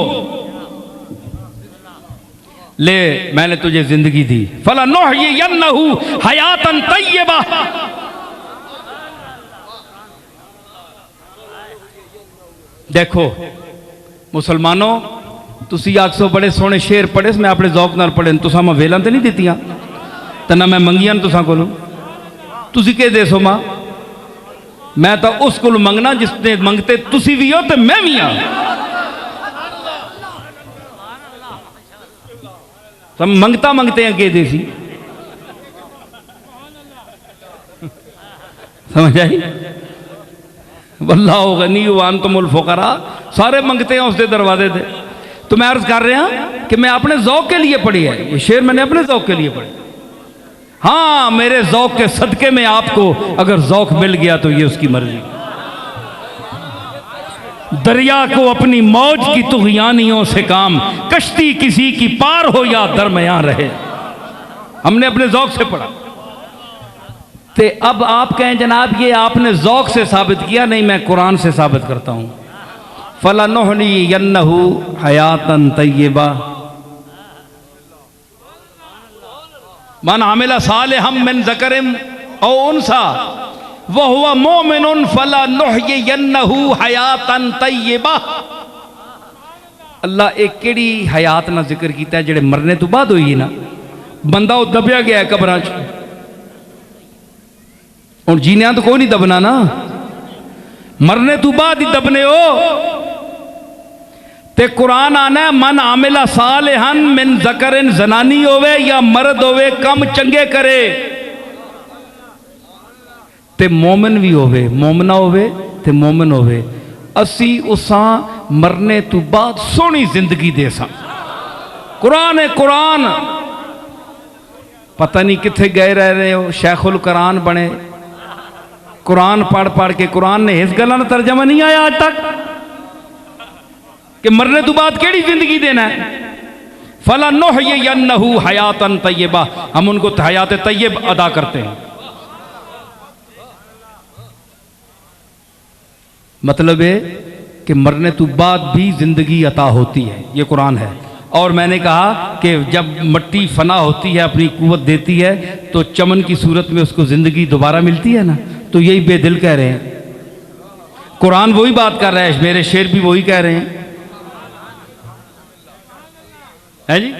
ले मैंने तुझे जिंदगी दी। फला नुहयियन्नहु हयातन तय्यबा। देखो मुसलमानों, तुसी आखसो बड़े सोहने शेर पढ़े, मैं अपने जौक नाल पढ़े, तुसा मैं वेलां ते नहीं दित्तियां ते ना मैं मंगियां तुसा कोलों। तुसी के देसो मां, मैं तो उस कोल मंगना जिसने मंगते तुसी भी हो ते मैं भी हाँ। तो मंगता मंगते हैं के देसी, समझ आई। वल्लाहु गनी व अंतुमुल फुकरा, सारे मंगते हैं उसके दरवाजे से। तो मैं अर्ज कर रहा कि मैं अपने ज़ौक के लिए पढ़ी है, ये शेर मैंने अपने ज़ौक के लिए पढ़ी। हाँ, मेरे ज़ौक के सदके में आपको अगर ज़ौक मिल गया तो ये उसकी मर्जी। दरिया को अपनी मौज की तुग़यानियों से काम, कश्ती किसी की पार हो या दरमियान रहे। हमने अपने ज़ौक से पढ़ा। ते अब आप कहें जनाब ये आपने ज़ौक से साबित किया, नहीं मैं कुरान से साबित करता हूँ। फलनुहयियन्नहु हयातन तय्यबा मन आमिला सालिहम मिन ज़करिन औ उन्सा वहुवा मोमिनुन फलनुहयियन्नहु हयातन तय्यबा। अल्लाह एक केड़ी हयात ना जिक्र किया है जेड़े मरने तो बाद हुई ना। बंदा वो दबिया गया है कब्रां च, और जीने तो कोई नहीं दबना ना, मरने तो बाद ही दबने हो। ते कुरान आना मन आमिला सालिहन मिन ज़करिन, जनानी होवे या मर्द होवे कम चंगे करे, ते मोमिन भी होवे, मोमना होवे ते मोमिन होवे, असी उसा मरने तो बाद सोहनी जिंदगी दे सा। कुरान है कुरान। पता नहीं किथे गए रह रहे हो, शेखुल कुरान बने, कुरान पढ़ पढ़ के कुरान ने इस गल्ला तर्जमा नहीं आया आज तक कि मरने तो बाद केड़ी जिंदगी देना है। फलनुहयियन्नहु हयातन तय्यबा, हम उनको हयात तय्यब अदा करते हैं। मतलब है कि मरने तो बाद भी जिंदगी अता होती है, ये कुरान है। और मैंने कहा कि जब मिट्टी फना होती है, अपनी कुव्वत देती है, तो चमन की सूरत में उसको जिंदगी दोबारा मिलती है ना। तो यही बेदिल कह रहे हैं, कुरान वही बात कर रहा है, मेरे शेर भी वही कह रहे हैं, है जी।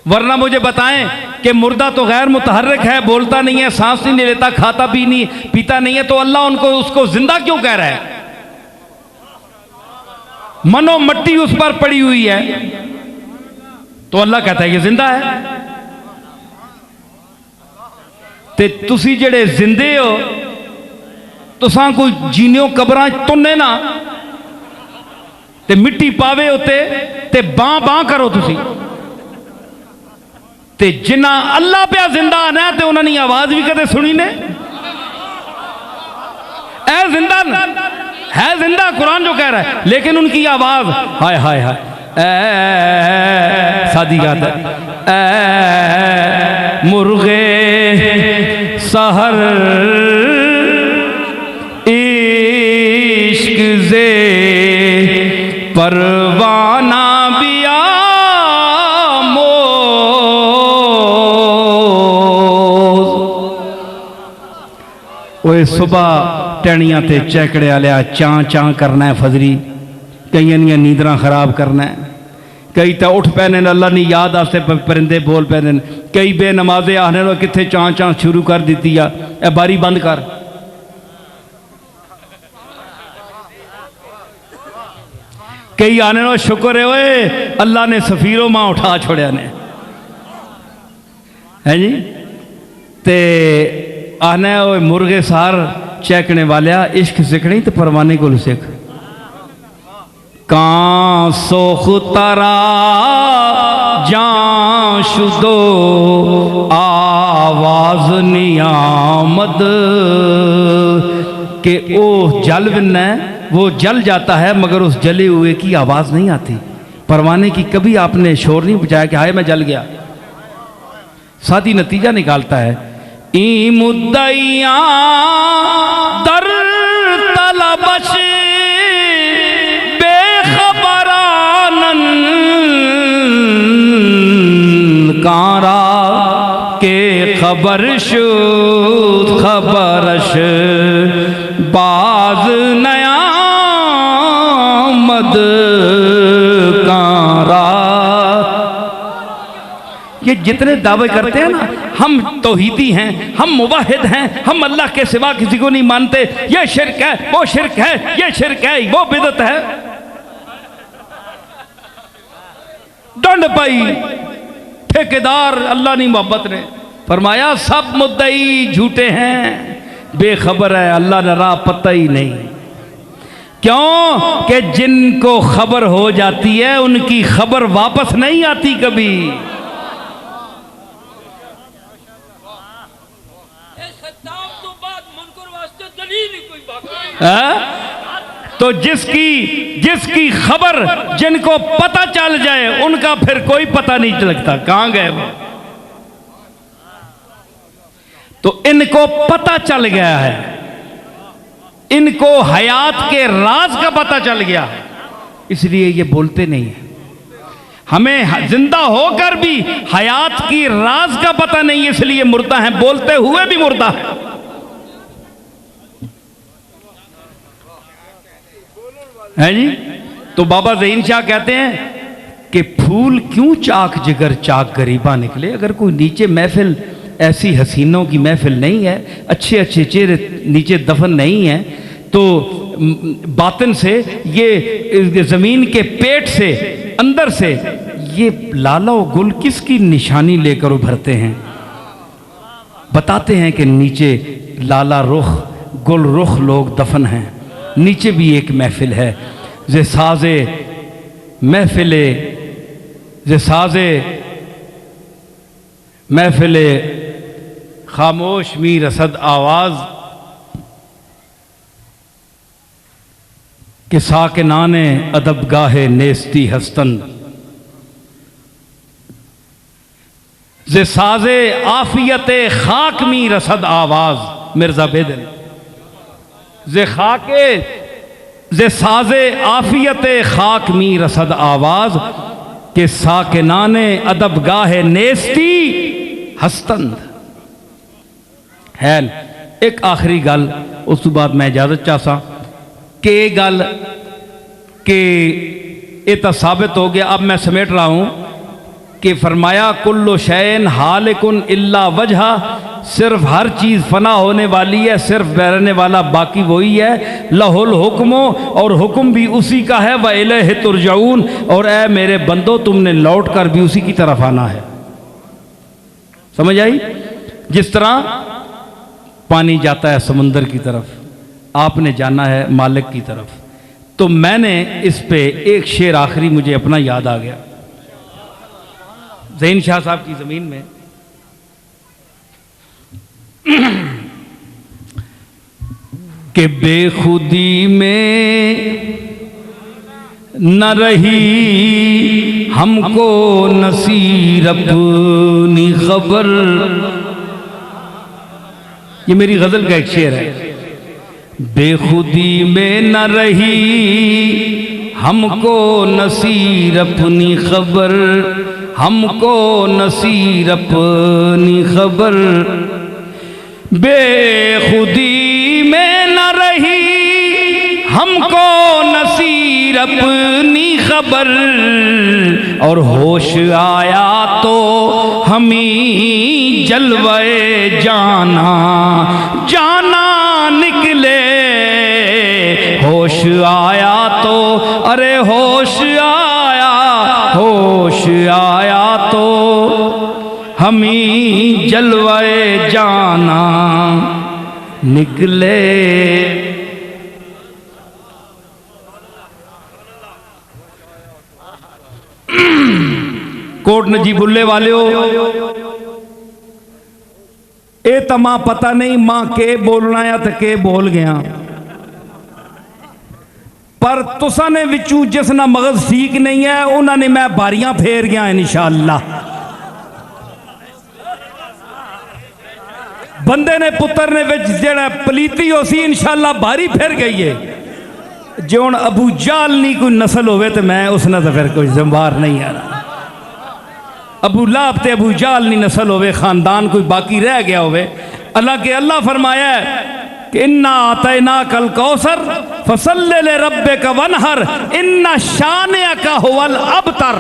वरना मुझे बताएं कि मुर्दा तो गैर मुतहर्रिक है, बोलता नहीं है, सांस नहीं लेता, खाता भी नहीं, पीता नहीं है, तो अल्लाह उनको उसको जिंदा क्यों कह रहा है। मनो मट्टी उस पर पड़ी हुई है तो अल्लाह कहता है ये जिंदा है। ते तुसी जेड़े जिंदे हो, तुसां कोई जीनियो कब्रां तुन्ने ना, ते मिट्टी पावे उते ते बां बां करो तुसी, ते जिन्ना अल्लाह पे जिंदा आना ते उन्होंने आवाज भी कदे सुनी ने। ऐ जिंदा है, जिंदा कुरान जो कह रहा है, लेकिन उनकी आवाज हाय हाय हाय सादी गाता है, मुर्गे सहर इश्क से परवाना बिया मोज। ओए सुबह टैनियां ते चैकड़े आलिया चां चां करना है फजरी, कई नींदर खराब करना है, कई तो उठ पैने अल्लाह ने याद आस्ते परिंदे बोल पैने, कई बेनमाजे आने कितने चां चां शुरू कर दी आ, ए बारी बंद कर। कई आने शुक्र है ओए अल्लाह ने सफीरों मां उठा छोड़िया ने, है जी। ते आने ओए मुर्गे सार चैकने वालिया इश्क सीखनी तो परवाने को सीख। कां सोख तारा जां शुदो आवाज नियामद के ओ जल बिना वो जल जाता है मगर उस जले हुए की आवाज़ नहीं आती। परवाने की कभी आपने शोर नहीं बजाया कि हाय मैं जल गया। साथ ही नतीजा निकालता है ई मुद्दइया दर तलबश बेखबरानन कारा के खबरश खबरश बाज नया मद कारा। ये जितने दावे करते हैं ना हम तौहीदी हैं, हम मुवाहिद हैं, हम अल्लाह के सिवा किसी को नहीं मानते, ये शिरक है, वो शिरक है, ये शिरक है, वो बिदअत है, डंड पाई ठेकेदार अल्लाह ने मोहब्बत ने फरमाया सब मुद्दई झूठे हैं, बेखबर है अल्लाह ने राह पता ही नहीं। क्यों कि जिनको खबर हो जाती है उनकी खबर वापस नहीं आती कभी। तो जिसकी खबर जिनको पता चल जाए उनका फिर कोई पता नहीं लगता कहां गए वो। तो इनको पता चल गया है, इनको हयात के राज का पता चल गया, इसलिए ये बोलते नहीं है। हमें जिंदा होकर भी हयात की राज का पता नहीं, इसलिए मुर्दा है, बोलते हुए भी मुर्दा है। है जी। तो बाबा ज़हीन शाह कहते हैं कि फूल क्यों चाक जिगर चाक गरीबा निकले। अगर कोई नीचे महफिल ऐसी हसीनों की महफिल नहीं है, अच्छे अच्छे चेहरे नीचे दफन नहीं है, तो बातिन से ये ज़मीन के पेट से अंदर से ये लाला और गुल किसकी निशानी लेकर उभरते हैं। बताते हैं कि नीचे लाला रुख गुल रुख लोग दफन हैं, नीचे भी एक महफिल है। जे साजे महफिले जे साजे महफिले खामोश मी रसद आवाज के साकिनाने अदब गाहे नेस्ती हस्तन। जे साजे आफियते खाक मी रसद आवाज मिर्जा बेदल। जे खाके जे साजे आफियते खाक मी रसद आवाज के साकिनाने अदब गाहे नेस्ती हस्तंद। है एक आखिरी गल उस बाद मैं इजाजत चाहता कि गल कि ये तो साबित हो गया। अब मैं समेट रहा हूँ कि फरमाया कुल्लो शैन हालिकुन इल्ला वजहा, सिर्फ हर चीज़ फना होने वाली है, सिर्फ रहने वाला बाकी वही है। लहुल हुक्मो, और हुक्म भी उसी का है। व इलैहि तुरजाऊन, और ए मेरे बंदो तुमने लौट कर भी उसी की तरफ आना है। समझ आई। जिस तरह पानी जाता है समंदर की तरफ, आपने जाना है मालिक की तरफ। तो मैंने इस पे एक शेर आखिरी मुझे अपना याद आ गया, ज़हीन शाह साहब की ज़मीन में कि बेखुदी में न रही हमको नसीर अपनी खबर। ये मेरी गजल का एक शेर है। बेखुदी में न रही हमको नसीर अपनी खबर, हमको नसीर अपनी खबर। बेखुदी में न रही अपनी खबर, और होश आया तो हमी जलवे जाना जाना निकले। होश आया तो, अरे होश आया तो हमी जलवे जाना निकले। कोट नजीबुल्ले वाले हो, ए तमा पता नहीं मां के बोलना या तो के बोल गया, पर तुसा ने विचू जिस ना मगज सीख नहीं है उन्होंने मैं बारियां फेर गया इंशाअल्लाह। बंदे ने पुत्र ने विच जेड़ा पलीती हो सी इंशाअल्लाह बारी फिर गई है। जो हुण अबू जाल नहीं कोई नस्ल होवे तो मैं उसने तो फिर कोई जिम्मेवार नहीं है ना। अबू लाब ते अबू जाल नहीं नस्ल होवे, खानदान कोई बाकी रह गया होवे। अल्लाह के अल्लाह फरमाया कि इन्ना आतैना कल कौसर फसल्ले ले रब्बे का वनहर इन्ना शाने का हुवल अबतर,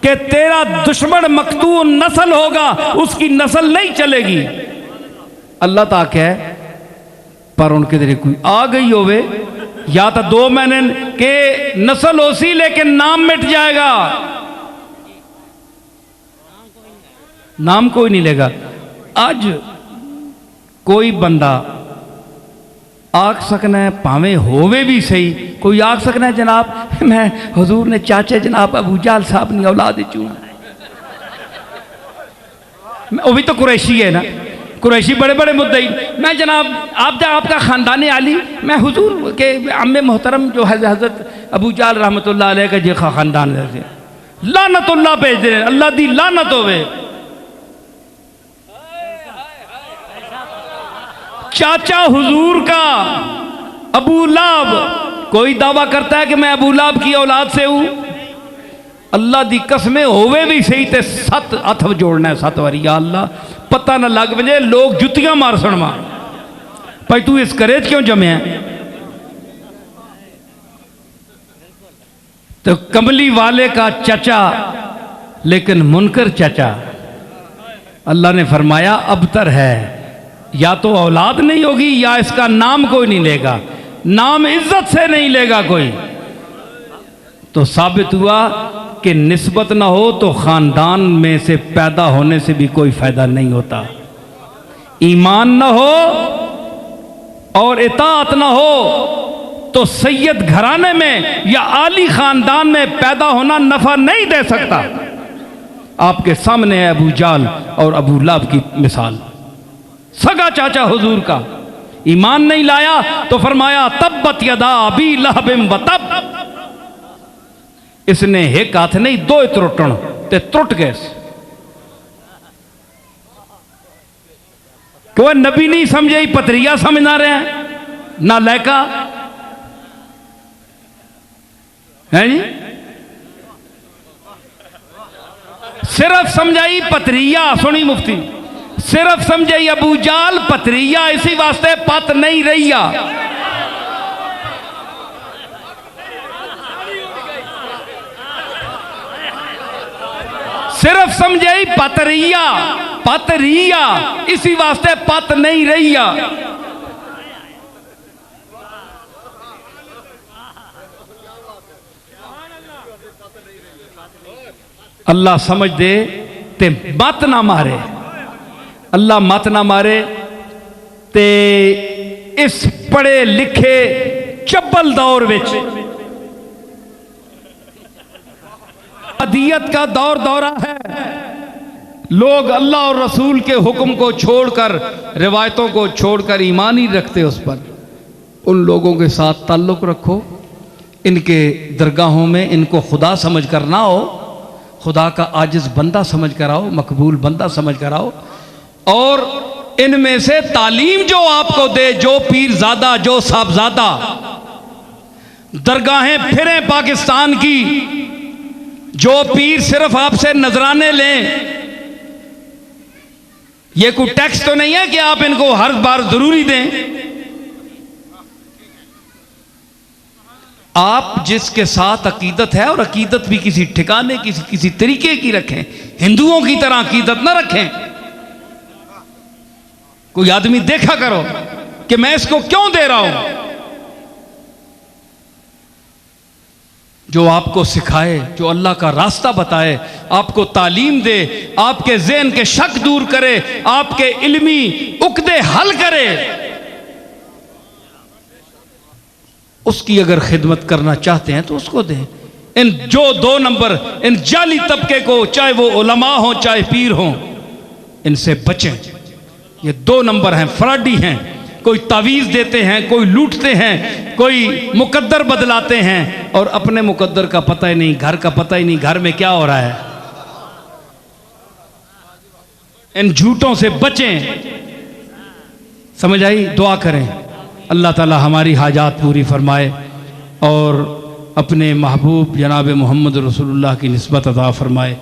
कि तेरा दुश्मन मकतू नस्ल होगा, उसकी नस्ल नहीं चलेगी। अल्लाह ताक है, पर उनके दरे कोई आ गई होवे या तो 2 महीने के नस्ल हो सी लेकिन नाम मिट जाएगा, नाम कोई नहीं लेगा। आज कोई बंदा आख सकना है, भावें होवे भी सही, कोई आख सकना है जनाब मैं हुजूर ने चाचे जनाब अबू जाल साहब ने औलाद चूना, वो भी तो कुरैशी है ना, कुरैशी बड़े बड़े मुद्दई। मैं जनाब आपका ख़ानदान आली, मैं हुजूर के अम्मे मोहतरम जो हज़रत अबू जाल रहमतुल्लाह अलैह का जे ख़ानदान है, लानतुल्लाह भेज दे, अल्लाह दी लानत होवे। चाचा हुजूर का अबू लाब कोई दावा करता है कि मैं अबू लाब की औलाद से हूं, अल्लाह दी कसमें होवे भी सही ते 7 हथ जोड़ना है 7 बारी, या अल्लाह पता ना लग वजे लोग जुतियां मार सणवा भाई तू इस करेज क्यों जमया। तो कमली वाले का चचा लेकिन मुनकर चचा, अल्लाह ने फरमाया अबतर है, या तो औलाद नहीं होगी या इसका नाम कोई नहीं लेगा, नाम इज्जत से नहीं लेगा कोई। तो साबित हुआ कि निस्बत ना हो तो खानदान में से पैदा होने से भी कोई फायदा नहीं होता। ईमान ना हो और इताअत ना हो तो सैयद घराने में या आली खानदान में पैदा होना नफा नहीं दे सकता। आपके सामने है अबू जाल और अबू लाब की मिसाल, सगा चाचा हुजूर का ईमान नहीं लाया तो फरमाया तब्बत यदा अबी लहबिम व तब, इसने एक हाथ नहीं 2 त्रुटन ते त्रुट गए। क्यों नबी नहीं समझे, पतरिया समझना रहे हैं ना लैका है जी, सिर्फ समझाई पतरिया। सुनी मुफ्ती, सिर्फ समझाई अबू जाल पतरिया, इसी वास्ते पत नहीं रहिया। सिर्फ समझाई पतरिया, पतरिया इसी वास्ते पत नहीं रहिया। अल्लाह समझ दे ते मत ना मारे, अल्लाह मत ना मारे। ते इस पढ़े लिखे चब्बल दौर विच अदियत का दौर दौरा है। लोग अल्लाह और रसूल के हुक्म को छोड़कर, रिवायतों को छोड़कर ईमान ही रखते उस पर। उन लोगों के साथ ताल्लुक़ रखो, इनके दरगाहों में इनको खुदा समझ कर ना हो, खुदा का आजिज़ बंदा समझ कर आओ, मकबूल बंदा समझ कर आओ। और इनमें से तालीम जो आपको दे, जो पीरजादा, जो साहबजादा दरगाहें फिरें पाकिस्तान की, जो पीर सिर्फ आपसे नजराने लें, ये कोई टैक्स तो नहीं है कि आप इनको हर बार जरूरी दें। आप जिसके साथ अकीदत है, और अकीदत भी किसी ठिकाने किसी तरीके की रखें, हिंदुओं की तरह अकीदत ना रखें। कोई आदमी देखा करो कि मैं इसको क्यों दे रहा हूं। जो आपको सिखाए, जो अल्लाह का रास्ता बताए, आपको तालीम दे, आपके ज़हन के शक दूर करे, आपके इल्मी उकदे हल करे, उसकी अगर खिदमत करना चाहते हैं तो उसको दें। इन जो 2 नंबर, इन जाली तबके को, चाहे वो उलमा हो चाहे पीर हो, इनसे बचें। ये 2 नंबर हैं, फ्रॉडी हैं। कोई तावीज़ देते हैं, कोई लूटते हैं, कोई मुकद्दर बदलाते हैं, और अपने मुकद्दर का पता ही नहीं, घर का पता ही नहीं, घर में क्या हो रहा है। इन झूठों से बचें। समझ आई? दुआ करें अल्लाह ताला हमारी हाजात पूरी फरमाए और अपने महबूब जनाब मोहम्मद रसूलुल्लाह की निस्बत अता फरमाए,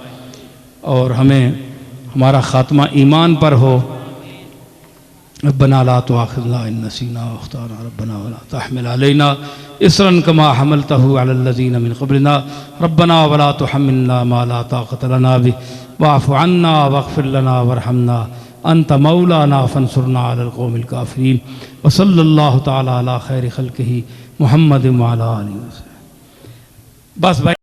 और हमें हमारा ख़ात्मा ईमान पर हो। रब्बना ला तुआखिज़ना इन नसीना व अख़्ताअना रब्बना वला तहमिल अलैना इसरन कमा हमलतहु अलल लज़ीना मिन क़ब्लिना रब्बना वला तुहम्मिलना मा ला ताक़त लना बिहि वाफ़ु अन्ना वग़फ़िर लना वरहमना अंत मौलाना फंसुरना अलल क़ौमिल काफ़िरीन व सल्लल्लाहु तआला अला खैरि ख़ल्क़िही मुहम्मद व अला आलिहि वसल्लम। बस भाई।